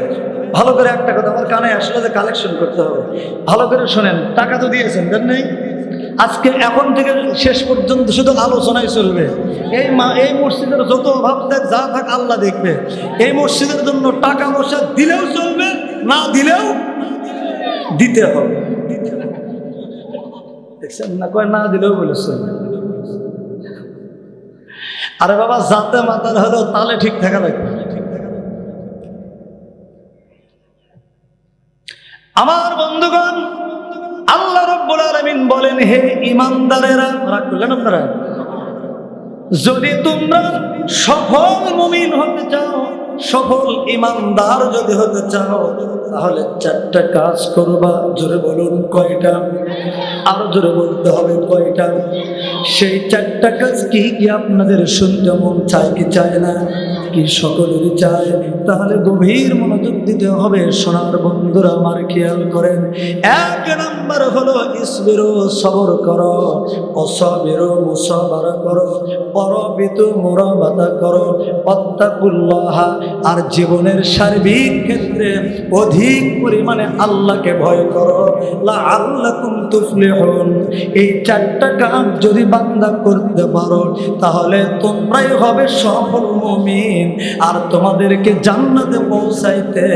ভালো করে একটা কথা আমার কানে আসলে, যে কালেকশন করতে হবে। ভালো করে শোনেন, টাকা তো দিয়েছেন, দেন নাই? আজকে এখন থেকে শেষ পর্যন্ত শুধু আলোচনাই চলবে। এই মসজিদের যত অভাব থাক, যা থাক, আল্লাহ দেখবে। এই মসজিদের জন্য টাকা পয়সা দিলেও চলবে, না দিলেও দিতে হবে। দেখছেন না? কয় না দিলেও বলেছেন। আরে বাবা, যাতে মাতাল হলেও তালে ঠিক থাকা লাগবে। আমার বন্ধুগণ, আল্লাহ রাব্বুল আলামিন বলেন, হে ঈমানদারেরা। রাগ করলেন আপনারা? যদি তোমরা সফল মুমিন হতে চাও, সফল ঈমানদার যদি হতে চাও, তাহলে 4টা কাজ করবা। জোরে বলুন কয়টা? আরো জোরে বলতে হবে কয়টা? সেই 4টা কাজ কি কি আপনাদের শুনতে মন চায় কি চায় না? কি সকলেরই চায়? তাহলে গভীর মনোযোগ দিতে হবে। সোনার বন্ধুরা আমার খেয়াল করেন। 1 নাম্বার হলো ইসবিরু, সবর করো। অসবিরু, মুসাবারা করো। অরবিতু, মুরাবাতা করো। ওয়াত্তাকুল্লাহ, আর জীবনের সার্বিক ক্ষেত্রে অধিক পরিমাণে আল্লাহকে ভয় করো। লাআল্লাকুম তুফলিহুন। এই 4টা কাজ যদি বান্দা করতে পারো, তাহলে তোমরাই হবে সফল মুমিন। আর তোমাদেরকে জান্নাতে পৌঁছাইতে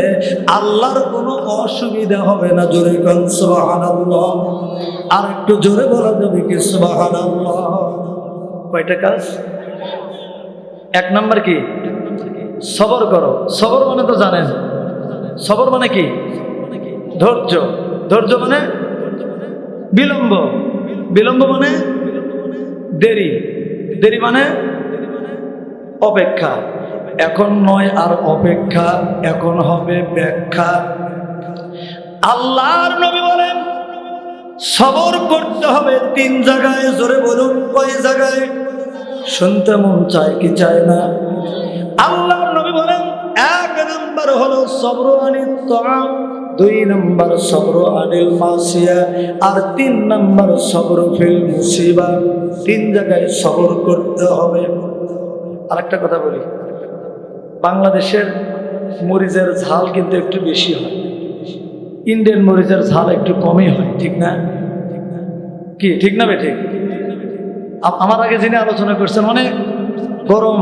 আল্লাহর কোনো অসুবিধা হবে না। জোরে বল সুবহানাল্লাহ। আর একটু জোরে বলা যাবে কি সুবহানাল্লাহ? কয়টা কাজ? 1 নাম্বার কি? সবর করো। সবর মানে তো জানেন, সবর মানে কি? ধৈর্য। ধৈর্য মানে বিলম্ব। বিলম্ব মানে দেরি। দেরি মানে অপেক্ষা। এখন নয় আর অপেক্ষা, এখন হবে ব্যাখ্যা। আল্লাহর নবী বলেন, সবর করতে হবে 3 জায়গায়। জোরে বলুন কয় জায়গায়? শুনতে মন চায় কি চায় না? আল্লাহর নবী বলেন, 1 নাম্বার হলো সবর আনিত তাআম, 2 নাম্বার সবর আনিল মাসিয়া, আর 3 নাম্বার সবর ফিল মুসিবা। 3 জায়গায় সবর করতে হবে। আরেকটা কথা বলি, বাংলাদেশের মরিচের ঝাল কিন্তু একটু বেশি হয়, ইন্ডিয়ান মরিচের ঝাল একটু কমই হয়, ঠিক না? কি ঠিক না বে? ঠিক। আমার আগে যিনি আলোচনা করছেন অনেক গরম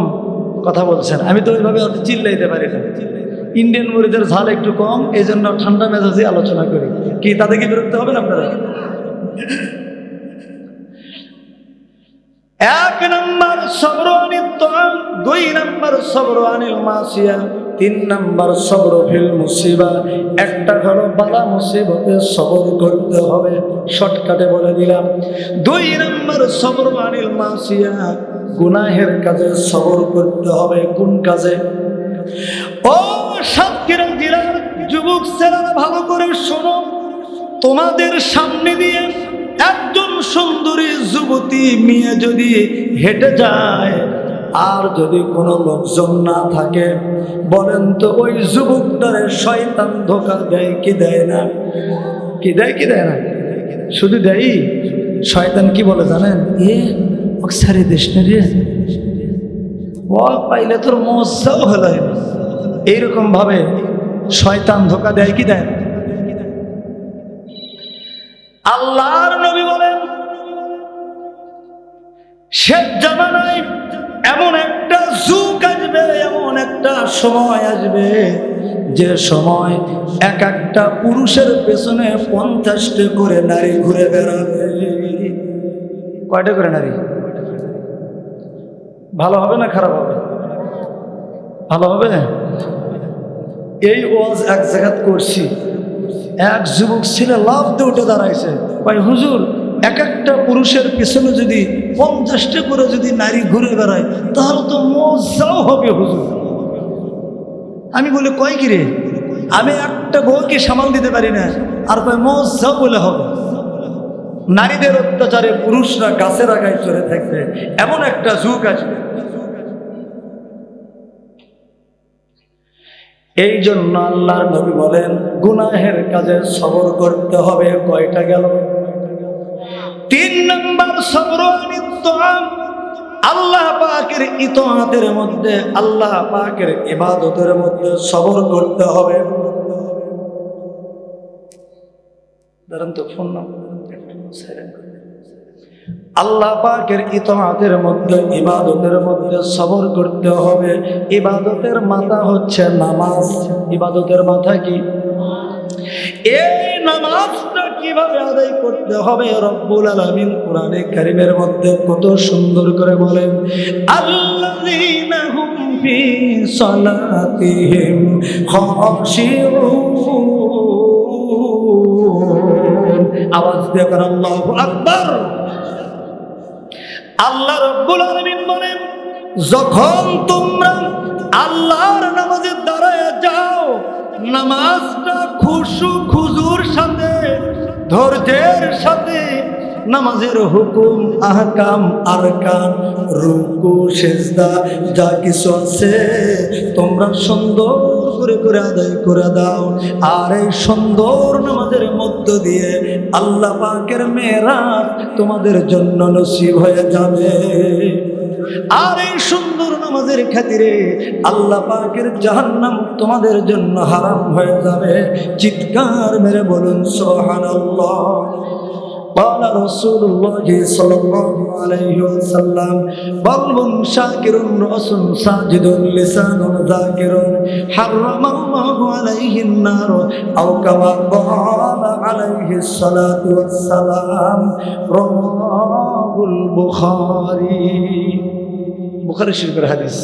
কথা বলছেন, আমি তো ওইভাবে চিল্লাইতে পারি না। ইন্ডিয়ান মরিচের ঝাল একটু কম, এই জন্য ঠান্ডা মেজাজে আলোচনা করি। কি তাতে কি বিরক্ত হবেন আপনারা? 1 নাম্বার সবর আনিত তাআম, 2 নাম্বার সবর আনিল মাসিয়া, 3 নাম্বার সবর ফিল মুসিবা। একটা হলো বালা মুসিবতে সবর করতে হবে, শর্টকাটে বলে দিলাম। 2 নাম্বার সবর আনিল মাসিয়া, গুনাহের কাজে সবর করতে হবে। কোন কাজে? ও সাতক্ষীরা জেলার যুবক ছেলেরা ভালো করে শোনো, তোমাদের সামনে দিয়ে একজন সুন্দরী যুবতী মেয়ে যদি হেঁটে যায়, আর যদি কোনো লোকজন না থাকে, বলেন তো ওই যুবকটারে শয়তান ধোঁকা দেয় কি দেয় না? কি দেয় কি দেয় না? শুধু দেয়। শয়তান কি বলে জানেন? সারি দেশ না রে, ও পাইলে তোর মজাও হলো। এইরকম ভাবে শয়তান ধোঁকা দেয় কি দেয়? আল্লাহর নবী বলেন, শেষ জামানায় এমন একটা যুগ আসবে, এমন একটা সময় আসবে, যে সময় এক একটা পুরুষের পেছনে 50টা করে নারী ঘুরে বেড়াবে। কয়টা করে নারী? ভালো হবে না খারাপ হবে? ভালো হবে। এই ওয়াজ এক জায়গায় করছি, এক যুবক ছেলে লাফ দিয়ে উঠে দাঁড়াইছে, ভাই হুজুর, এক একটা পুরুষের পেছনে যদি 50টা করে যদি নারী ঘুরে বেড়ায়, তাহলে তো মজাও হবে হুজুর। আমি বলি কয় কি রে? আমি একটা বউকে সামাল দিতে পারি না, আর কয় মজা বলে হবে। নারীদের অত্যাচারে পুরুষরা গাছের আগায় চড়ে থাকবে, এমন একটা যুগ আসবে। এই জন্য আল্লাহর নবী বলেন গুনাহের কাজে সবর করতে হবে। কয়টা গেল? 3 নম্বর সবর আনিত্তাম, আল্লাহ পাকের ইতাআতের মধ্যে, আল্লাহ পাকের ইবাদতের মধ্যে সবর করতে হবে। ধরেন তো ফোন না, আল্লাহ পাকের ইতাআতের মধ্যে, ইবাদতের মধ্যে সবর করতে হবে। ইবাদতের মাথা হচ্ছে নামাজ। ইবাদতের মাথা কি? এই নামাজটা কিভাবে আদায় করতে হবে রব্বুল আলামিন কোরআনে কারীমের মধ্যে কত সুন্দর করে বলেন, আল্লাযীনা হুম ফি সালাতিহিম খাশিউন। আওয়াজ দিয়ে কর আল্লাহু আকবার। আল্লাহ রব্বুল আলামিন বলেন, যখন তোমরা আল্লাহর নামাজে দাঁড়ায় যাও, নামাজটা খুশু খুজুর সাথে, ধৈর্যের সাথে, নামাজের হুকুম, আহকাম, আরকান, রুকু, সিজদা যা কিছু আছে তোমরা সুন্দর করে করে আদায় করে দাও। আর এই সুন্দর নামাজের মধ্য দিয়ে আল্লাহ পাকের মেরাজ তোমাদের জন্য নসিব হয়ে যাবে। আর এই সুন্দর নামাজের খাতিরে আল্লাহ পাকের জাহান্নাম তোমাদের জন্য হারাম হয়ে যাবে। চিৎকার মেরে বলুন সুবহানাল্লাহ। قال رسول الله صلى الله عليه وسلم قلب شاكر رأس ساجد لسان ذاكر حرم الله عليه النار أو كما قال عليه الصلاة والسلام رواه البخاري। বুখারী শরীফের হাদিস।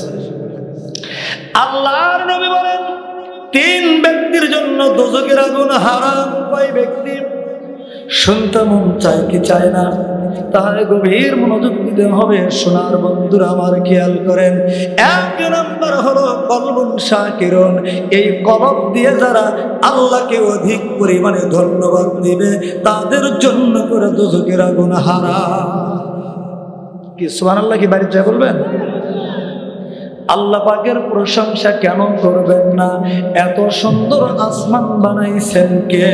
আল্লাহর নবী বলেন 3 ব্যক্তির জন্য দোজখের আগুন হারাম। কয় ব্যক্তি? শুনতে মন চায় কি চায় না? তাহলে গভীর মনোযোগ দিতে হবে। সোনার বন্ধুরা আমার খেয়াল করেন, 1 নম্বর হলো কলবুন শাকিরুন। এই কলব দিয়ে যারা আল্লাহকে অধিক পরিমাণে ধন্যবাদ দিবে তাদের জন্য করে দোজখের আগুন হারাম। কি সুবহানাল্লাহ কি বাড়িতে যা বলবেন? আল্লাহ পাকের প্রশংসা কেন করবেন না? এত সুন্দর আসমান বানাইছেন কে?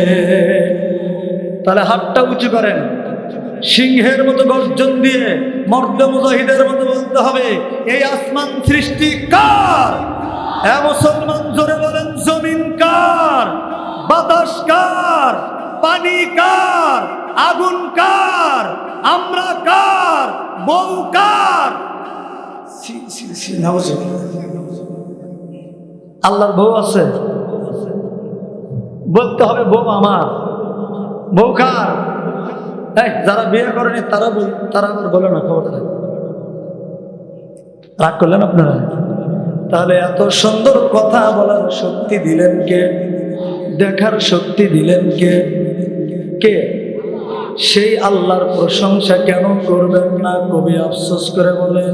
তাহলে হাতটা উঁচু করেন, সিংহের মতো গর্জন দিয়ে মর্দ মুজাহিদের মতো বলতে হবে, এই আসমান সৃষ্টি কার? হ্যাঁ মুসলমান জোরে বলেন, জমিন কার? বাতাস কার? পানি কার? আগুন কার? আমরা কার? বউ কার? আল্লাহর বউ আছে, বলতে হবে বউ আমার। বউ কার? যারা বিয়ে করেনি তারা আবার বলে না, খবরটা রাগ করলেন আপনারা? তাহলে এত সুন্দর কথা বলার শক্তি দিলেন কে? দেখার শক্তি দিলেন কে? কে? সেই আল্লাহর প্রশংসা কেন করবেন না? কবি আফসোস করে বলেন,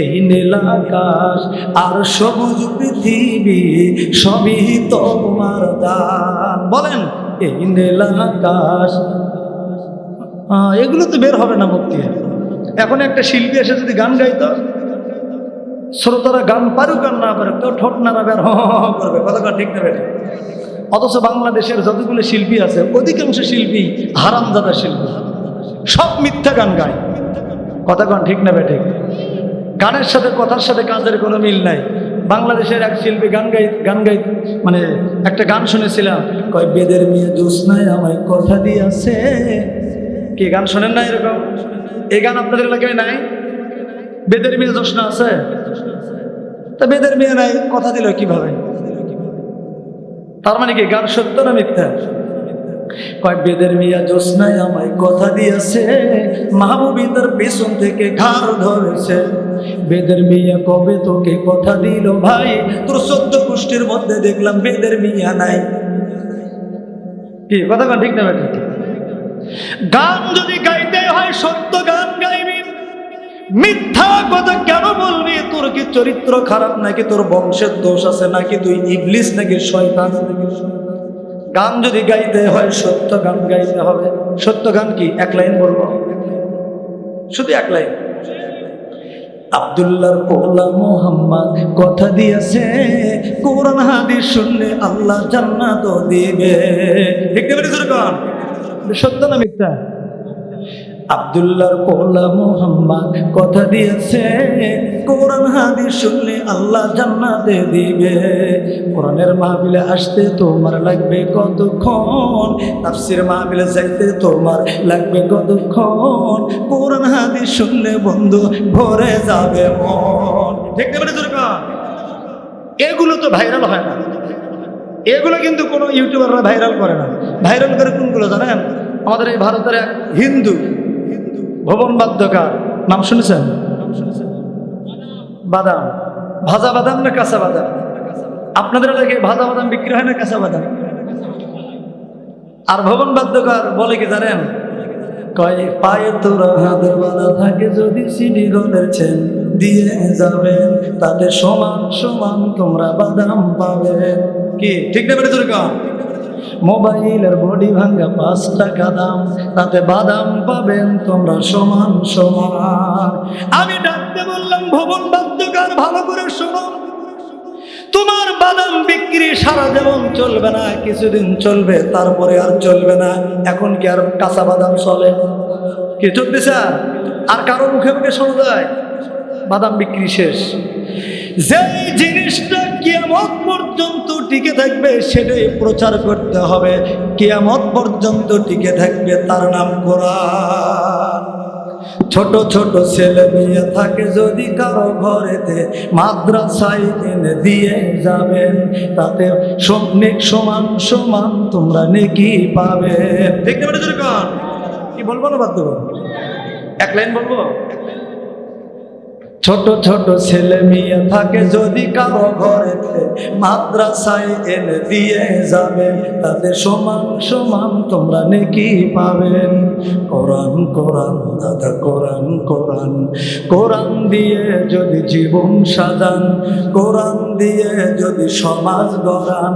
এই নীল আকাশ আর সবুজ পৃথিবী সবই তোমার দান। বলেন, এই নীল আকাশ, এগুলো তো বের হবে না মুক্তি। এখন একটা শিল্পী এসে যদি গান গাইতো, শ্রোতারা গান পারুক আর না পারুক, কেউ ঠোঁট নাড়া বের করবে, কথা ঠিক না বের। অথচ বাংলাদেশের যতগুলো শিল্পী আছে অধিকাংশ শিল্পী হারামজাদা শিল্পী, সব মিথ্যা গান গায়। কথা কন ঠিক না বেঠিক? গানের সাথে কথার সাথে কাজের কোনো মিল নাই। বাংলাদেশের এক শিল্পী গান গাই মানে একটা গান শুনেছিলাম, কয় বেদের মেয়ে জ্যোৎস্নায় আমায় কথা দিয়েছে। কি গান শোনেন না এরকম? এই গান আপনাদের এলাকায় নাই? বেদের মেয়ে জ্যোৎস্না আছে, তা বেদের মেয়ে নাই, কথা দিল কিভাবে? তার মানে কি গান সত্য না মিথ্যা? কয় বেদের মিয়া জ্যোৎস্নায় আমায় কথা দিয়েছে, মাহবুবী তার পেছন থেকে ঘাড় ধরেছে। বেদের মিয়া কবে তোকে কথা দিল ভাই? তোর 14 গোষ্ঠীর মধ্যে দেখলাম বেদের মিয়া নাই। কি কথা ঠিক না বেটা? গান যদি গাইতে হয় সত্য গান গাইবি, মিথ্যা কথা কেন বলবি? তোর কি চরিত্র খারাপ নাকি তোর বংশের দোষ আছে নাকি তুই ইবলিস নাকি শয়তান? গান যদি গাইতে হয় সত্য গান গাইতে হবে। সত্য গান কি? এক লাইন বলবো, শুধু এক লাইন। আব্দুল্লাহর পোলা মুহাম্মদ কথা দিয়েছে, কোরআন হাদিস শুনলে আল্লাহ জান্নাত দিবে। ঠিক না? সত্য না মিথ্যা? আব্দুল্লাহর পোলা মুহাম্মদ কথা দিয়েছে, কোরআন হাদিস শুনলে আল্লাহ জান্নাতে দিবে। কোরআনের মাহফিলে আসতে তোমার লাগবে কতক্ষণ, তাফসীর মাহফিলে যাইতে তোমার লাগবে কতক্ষণ, কোরআন হাদিস শুনলে বন্ধু ভরে যাবে মন। ঠিক না? এগুলো তো ভাইরাল হয় না, এগুলো কিন্তু কোনো ইউটিউবাররা ভাইরাল করে না। ভাইরাল করে কোনগুলো জানেন? আমাদের এই ভারতের এক হিন্দু ভবন বাদ্যকার, নাম শুনেছেন? বাদাম, ভাজা বাদাম না কাঁচা বাদাম? আপনাদের এলাকায় ভাজা বাদাম বিক্রি হয় না কাঁচা বাদাম? আর ভবন বাদ্যকার বলে কি জানেন? কয় পায়ে তোরা হাতের বাধা থাকে, যদি সিডি গলের চেন দিয়ে যাবেন, তাতে সমান সমান তোমরা বাদাম পাবে। কি ঠিক না? বেড়ে তোর কাম মোবাইলের বডি ভাঙ্গা 5 টাকা দাম, তাতে বাদাম পাবেন তোমরা সমান সমান। আমি ডাকতে বললাম, ভবন বাদ্যকার ভালো করে শোনো, তোমার বাদাম বিক্রি সারা জীবন চলবে না, কিছুদিন চলবে তারপরে আর চলবে না। এখন কি আর কাঁচা বাদাম চলে? কি চলতেছে? আর কারো মুখে মুখে শোনা যায় বাদাম বিক্রি শেষ। যেই জিনিসটা কিয়ামত পর্যন্ত টিকে থাকবে সেটাই প্রচার করতে হবে। কিয়ামত পর্যন্ত টিকে থাকবে, তার নাম কোরআন। ছোট ছোট ছেলে মেয়ে থাকে যদি কারো ঘরেতে, মাদ্রাসায় এনে দিয়ে যাবেন, তাতে সমান সমান তোমরা নেকি পাবে। দেখতে পারে যেরকম কি বলবো না বাধ্য, এক লাইন বলবো। ছোট ছোট ছেলে মেয়ে থাকে যদি কারো ঘরেতে, মাদ্রাসায় এনে দিয়ে যাবেন, তাতে সমান সমান তোমরা নেকি পাবেন। কোরআন কোরআন দাদা কোরআন কোরআন, কোরআন দিয়ে যদি জীবন সাজান, কোরআন দিয়ে যদি সমাজ গড়ান,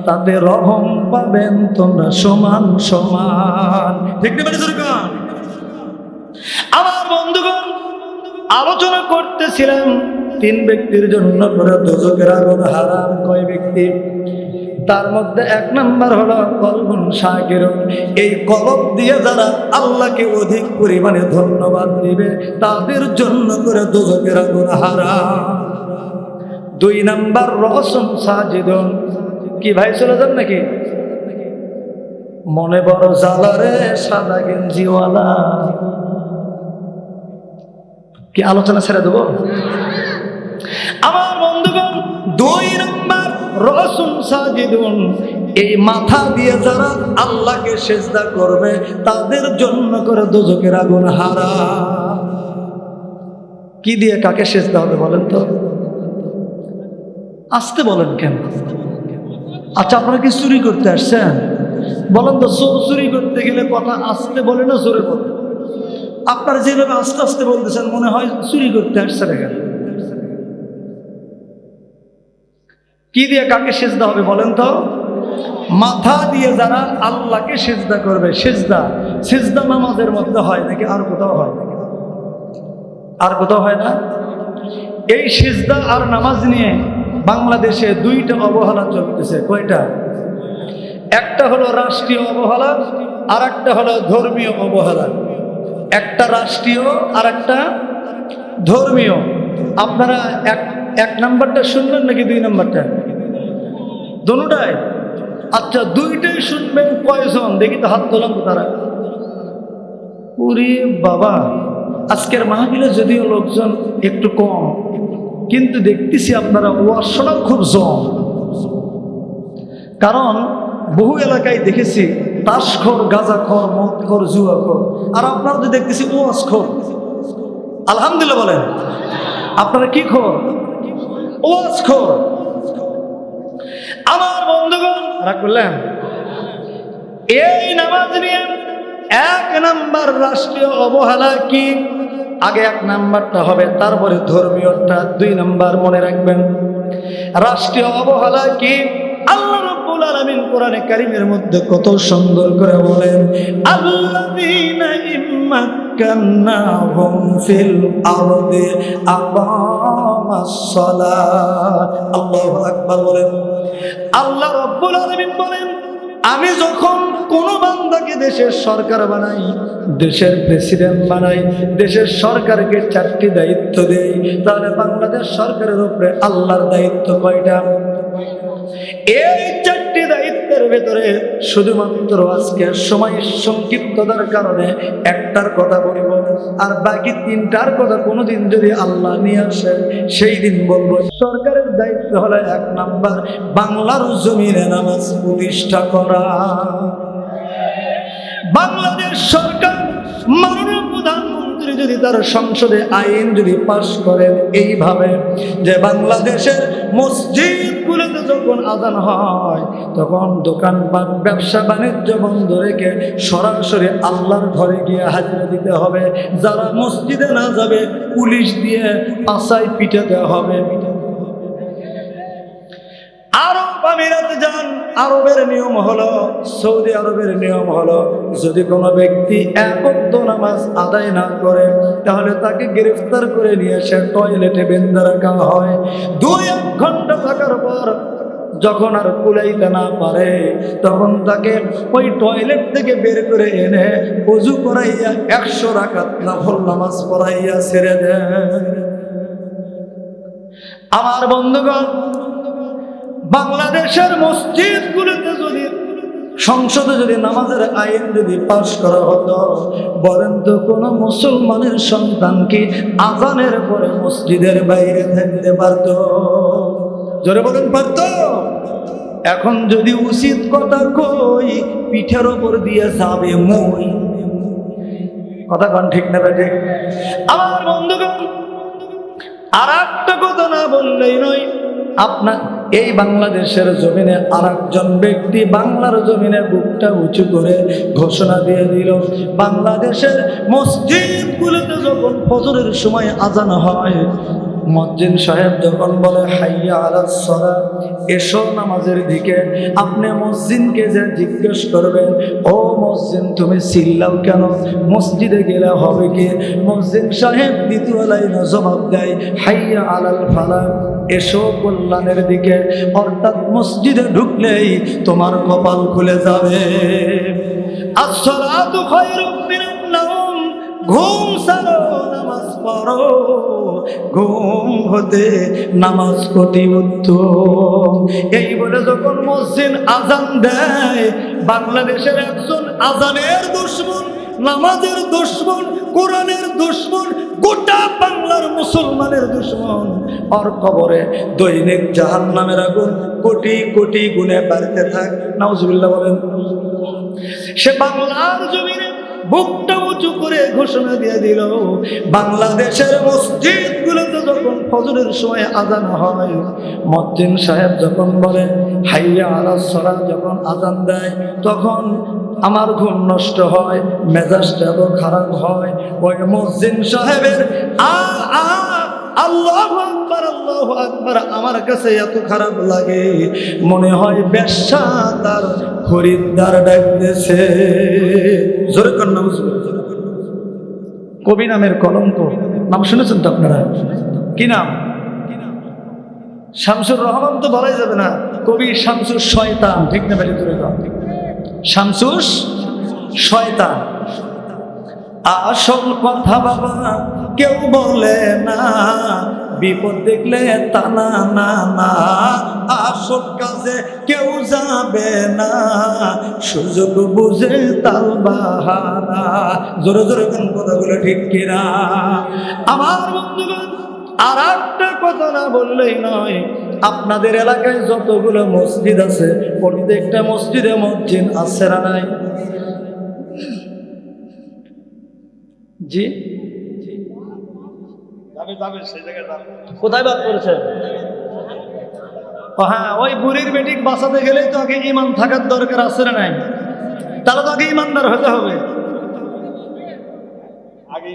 তাতে রহম পাবেন তোমরা সমান সমান। ঠিক না? আমার বন্ধুগণ, আলোচনা করতেছিলাম 3 ব্যক্তির জন্য করে দোজখের আগুন হারাম। কয় ব্যক্তি? তার মধ্যে 1 নাম্বার হলো কলবুন শাকিরুন। এই কলব দিয়ে যারা আল্লাহকে অধিক পরিমাণে ধন্যবাদ দিবে, তাদের জন্য করে দোজখের আগুন হারাম। 2 নাম্বার রসুন সাজিদুন। কি ভাই চলে যান নাকি? মনে বড় জ্বালারে সাদা গেঞ্জিওয়ালা। কি আলোচনা ছেড়ে দেবো? আমার বন্ধুগণ, 2 নাম্বার রসুন সাজিদুন। এই মাথা দিয়ে যারা আল্লাহকে সেজদা করবে, তাদের জন্য করে দোজখের আগুন হারাম। কি দিয়ে কাকে সেজদা হবে বলেন তো? আসতে বলেন কেন? আচ্ছা, আপনারা কি চুরি করতে আসছেন? বলেন তো, চুরি করতে গেলে কথা আসতে বলে না জোরে বলে? আপনারা যেভাবে আস্তে আস্তে বলতেছেন মনে হয় চুরি করতে আসছে না কেন? কি দিয়ে কাকে সেজদা হবে বলেন তো? মাথা দিয়ে যারা আল্লাহকে সেজদা করবে। সেজদা নামাজের মধ্যে হয় নাকি আর কোথাও হয়? আর কোথাও হয় না? এই সেজদা আর নামাজ নিয়ে বাংলাদেশে 2টা অবহেলা চলতেছে। কয়টা? একটা হলো রাষ্ট্রীয় অবহেলা, আর একটা হলো ধর্মীয় অবহেলা। একটা রাষ্ট্রীয় আর একটা ধর্মীয়। আপনারা এক নাম্বারটা শুনবেন নাকি 2 নাম্বারটা? দুটোটাই? আচ্ছা, 2টাই শুনবেন। কয়জন দেখি তো হাত তোলাম তো তারা। ওরে বাবা, আজকের মাহফিলে যদিও লোকজন একটু কম, কিন্তু দেখতেছি আপনারা ওয়াজ শোনা খুব জম। কারণ বহু এলাকায় দেখেছি তাসখোর, গাঁজাখোর, মদখোর, জুয়াখোর, আর আপনারা তো দেখতেছি ওয়াজখোর। আলহামদুলিল্লাহ বলেন। আপনারা কি খোর? ওয়াজখোর। আমার বন্ধুগণ, রাগ করলেন? এই নামাজ নিয়ে 1 নাম্বার রাষ্ট্রীয় অবহেলা কি? আগে 1 নাম্বারটা হবে, তারপরে ধর্মীয়টা 2 নাম্বার। মনে রাখবেন, রাষ্ট্রীয় অবহেলা কি? আল্লাহ রাব্বুল আলামিন কোরআনে কারীমের মধ্যে কত সুন্দর করে বলেন, আল্লাযীনা ইম্মাক্কান্নাহুম ফিল আরদি আকামাস সালাত। আল্লাহু আকবার বলেন। আল্লাহ রাব্বুল আলামিন বলেন, আমি যখন কোন বান্দাকে দেশের সরকার বানাই, দেশের প্রেসিডেন্ট বানাই, দেশের সরকারকে 4টি দায়িত্ব দেই, তাহলে বাংলাদেশ সরকারের উপরে আল্লাহর দায়িত্ব কয়টা? এই 4টি দায়িত্বের ভেতরে শুধুমাত্র আজকে সময় সংক্ষিপ্ততার কারণে একটার কথা বলবো, আর বাকি 3টার কথা কোনোদিন যদি আল্লাহ নিয়ে আসেন সেই দিন বলবো। সরকারের দায়িত্ব হলো 1 নাম্বার, বাংলার জমিনে নামাজ প্রতিষ্ঠা করা। বাংলাদেশ সরকার মাননীয় প্রধানমন্ত্রী যদি তার সংসদে আইন যদি পাশ করেন এইভাবে যে বাংলাদেশের মসজিদগুলোতে যখন আযান হয় তখন দোকানপাট ব্যবসা বাণিজ্য বন্ধ রেখে সরাসরি আল্লাহর ঘরে গিয়ে হাজিরা দিতে হবে, যারা মসজিদে না যাবে পুলিশ দিয়ে পাছায় পিটাতে হবে। আরব আমিরাতে যান, আরবের নিয়ম হলো, সৌদি আরবের নিয়ম হলো, যদি কোনো ব্যক্তি 1 ওয়াক্ত নামাজ আদায় না করে তাহলে তাকে গ্রেফতার করে নিয়ে এসে টয়লেটে বেঁধে রাখা হয়। 2-1 ঘন্টা থাকার পর যখন আর কুলাইতে না পারে তখন তাকে ওই টয়লেট থেকে বের করে এনে ওযু করাইয়া 100 রাকাত নফল নামাজ পড়াইয়া ছেড়ে দেয়। আমার বন্ধুগণ, বাংলাদেশের মসজিদগুলোতে যদি সংসদে যদি নামাজের আইন যদি পাশ করা হতো, বলেন তো কোন মুসলমানের সন্তান কি আযানের পরে মসজিদের বাইরে থাকতে পারত? জোরে বলেন, পারত? এখন যদি উচিত কথা কই, পিঠের ওপর দিয়ে যাবে মই। কথা কোন ঠিক না ঠিক? আমার বন্ধুগণ, আর একটা কথা না বললেই নয়, আপনার এই বাংলাদেশের জমিনে আরেকজন ব্যক্তি বাংলার জমিনে বুকটা উঁচু করে ঘোষণা দিয়ে দিল, বাংলাদেশের মসজিদগুলোতে যখন ফজরের সময় আযান হয়, মুয়াজ্জিন সাহেব যখন বলে হাইয়া আলাস সালাত, এসো নামাজের দিকে, আপনি মুয়াজ্জিনকে যে জিজ্ঞেস করবেন, ও মুয়াজ্জিন তুমি চিল্লাও কেন, মসজিদে গেলে হবে কি? মুয়াজ্জিন সাহেব দ্বিতীয় লাইনে জবাব দেয়, হাইয়া আলাল ফালাহ, এসো কল্যাণের দিকে, অর্থাৎ মসজিদে ঢুকলেই তোমার কপাল খুলে যাবে। আসসালাতু খায়রুম মিনান নাওম, ঘুম ছাড়ো নামাজ পড়ো, ঘুম হতে নামাজ অতি উত্তম। এই বলে যখন মুয়াজ্জিন আযান দেয়, বাংলাদেশের একজন আযানের দুশমন, নামাজের দুশমন, কোরআনের দুশমন, গোটা বাংলার মুসলমানের দুশমন, আর কবরে দৈনিক জাহান্নামের আগুন কোটি কোটি গুণে বাড়তে থাক। নাউজুবিল্লাহ বলেন। সে বাংলার জমিনে বুকটা উঁচু করে ঘোষণা দিয়ে দিল, বাংলাদেশের মসজিদগুলোতে যখন ফজরের সময় আযান হয়, মুয়াজ্জিন সাহেব যখন বলে হাইয়া আলাস সালাত, যখন আযান দেয় তখন আমার ঘুম নষ্ট হয়, মেজাজটা এত খারাপ হয়, ওই মুয়াজ্জিন সাহেবের আল্লাহু আকবার আল্লাহু আকবার আমার কাছে এত খারাপ লাগে, মনে হয় বেশ্যা তার খরিদ্দার ডাকতেছে। জোরে কর নাউজুবিল্লাহ। কবি নামের কলঙ্ক, নাম শুনেছেন তো আপনারা? কি নাম? শামসুর রহমান তো বলাই যাবে না, কবি শামসুর শয়তান, ঠিক না বেশি দূরে? শামসুর শয়তান। আসল কথা বাবা কেউ বলে না, বিপদ দেখলে টানা না না, আসল কাজে কেউ যাবে না, সুযোগ বুঝে তাল বাহানা। জোরে জোরে কোন কথাগুলো ঠিক কিনা? আমার বন্ধুগণ, আর একটা কথা না বললেই নয়, আপনাদের এলাকায় যতগুলো মসজিদ আছে প্রত্যেকটা মসজিদে মুয়াজ্জিন আছে না নাই? জি, কোথায় বাদ করেছে? হ্যাঁ, ওই বুড়ির বেটিক বাঁচাতে গেলেই তো আগে ইমান থাকার দরকার আছে না নাই? তাহলে তো আগে ইমানদার হতে হবে। আগে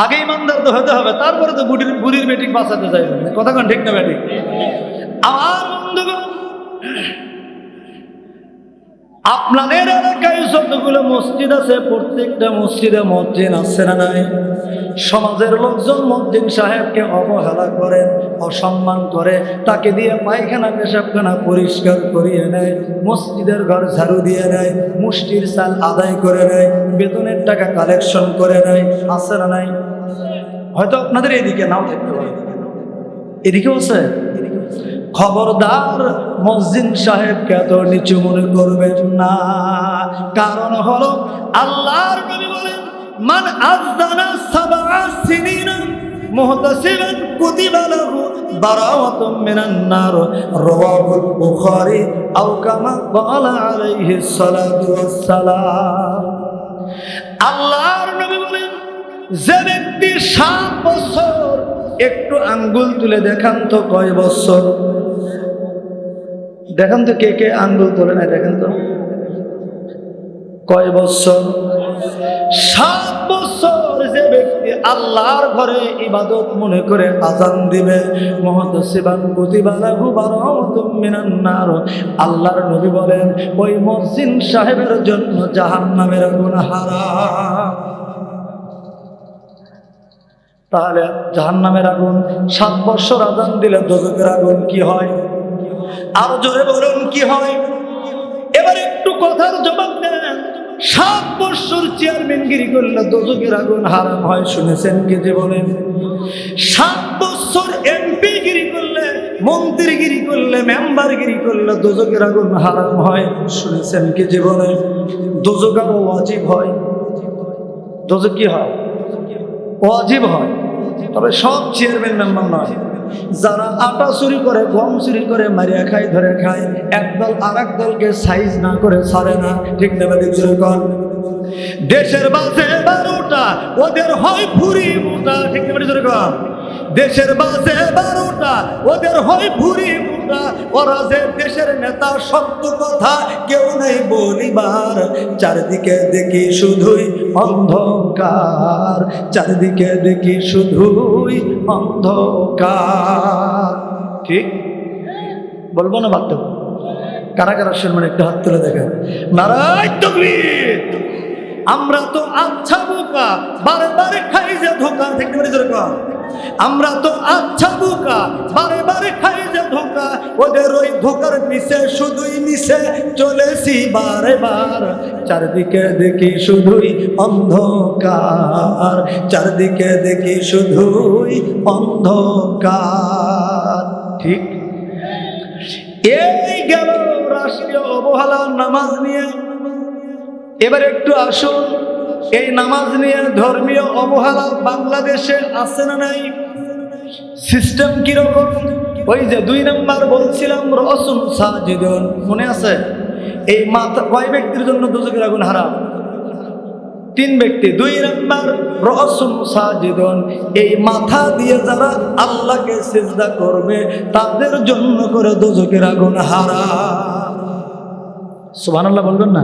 আগে ইমানদার তো হতে হবে, তারপরে তো বুড়ির বেটি বাঁচাতে চাইবেন। কথা কোন ঠিক না বেটি? আমার বন্ধুগণ, আপনাদের এলাকায় যতগুলো মসজিদ আছে প্রত্যেকটা মসজিদে মুয়াজ্জিন আছে না নাই? সমাজের লোকজন মুয়াজ্জিন সাহেবকে অবহেলা করে, অসম্মান করে, তাকে দিয়ে পায়খানা পেশাবখানা পরিষ্কার করিয়ে নেয়, মসজিদের ঘর ঝাড়ু দিয়ে নেয়, মুষ্টির চাল আদায় করে নেয়, বেতনের টাকা কালেকশন করে নেয়, আছে না নাই? হয়তো আপনাদের এদিকে নাও থাকতে পারে, এদিকেও আছে। খবরদার মুয়াজ্জিন সাহেবকে এত নিচু মনে করবেন না। কারণ হলো আল্লাহর নবী বলেন, মান আযযানা সাবআ সিনিনা মুহতাসিবান কুতিবা লাহু বারাআতুম মিনান নার, রাওয়াহুল বুখারী আও কামা ক্বালা আলাইহিস সালাতু ওয়াস সালাম। আল্লাহর নবী বলেন, যে ব্যক্তি 7 বছর, একটু আঙ্গুল তুলে দেখান তো কয় বছর? দেখেন তো কে কে আঙ্গুল তোলে না, দেখেন তো কয় বছর? 7 বছর যে ব্যক্তি আল্লাহর ঘরে ইবাদত মনে করে আযান দিবে, মুহতাসিবান কুতিবা লাহু বারাআতুম মিনান নার, আল্লাহর নবী বলেন ওই মুয়াজ্জিন সাহেবের জন্য জাহান্নামের আগুন হারাম। তাহলে জাহান্নামের আগুন 7 বছর আযান দিলে দোজখের আগুন কি হয়? আর জোরে বলুন কি হয়? এবার একটু কথার জবাব দেন। 7 বছর চেয়ারম্যানগিরি করলে দোজখের আগুন হারাম হয়, শুনেছেন কি জীবনে? 7 বছর এমপিগিরি করলে, মন্ত্রীগিরি করলে, মেম্বারগিরি করলে দোজখের আগুন হারাম হয়, শুনেছেন কি জীবনে? দোজখ আরো ওয়াজিব হয়। দোজখ কি হয়? ওয়াজিব হয়। তবে সব চেয়ারম্যান মেম্বার নয়। যারা আটা চুরি করে, গম চুরি করে, মারিয়া খায়, ধরে খায়, একদল আর এক দলকে সাইজ না করে ছাড়ে না, ঠিক না? দেশের বাজে 12টা, ওদের হয় ভুরি মোটা, ঠিক না? দেশের বাজে 12টা, ওদের হয় ভুরি মোটা। ওরা যে দেশের নেতা, সত্য কথা কেউ নেই বলিবার, চারদিকে দেখি শুধুই অন্ধকার, চারদিকে দেখি শুধুই অন্ধকার। ঠিক বলবো না? বাধ্য। কারা কারা শুনবেন একটু হাত তুলে দেখেন। নারায়ে তাকবীর। আমরা তো আচ্ছা বোকা, বারে বারে খাই যে ধোকা, ঠিক না? আমরা তো আচ্ছা বোকা, বারে বারে খাই যে ধোকা, ওদের ওই ধোকার নিচে শুধুই নিচে চলেছি বারে বার, চারদিকে দেখি শুধুই অন্ধকার, চারদিকে দেখি শুধুই অন্ধকার। ঠিক? এই গেল রাষ্ট্রীয় অবহেলার নামাজ নিয়ে। এবার একটু আসুন, এই নামাজ নিয়ে ধর্মীয় অবহেলা বাংলাদেশে আছে না নাই? সিস্টেম কিরকম? ওই যে 2 নম্বর বলছিলাম, রাসূল সাজিদুন, মনে আছে? এই মাথা কয় ব্যক্তির জন্য দোজখের আগুন হারাম? 3 ব্যক্তি। 2 নম্বর রাসূল সাজিদুন, এই মাথা দিয়ে যারা আল্লাহকে সিজদা করবে তাদের জন্য করে দোজখের আগুন হারাম। সুবহানাল্লাহ বলবেন না?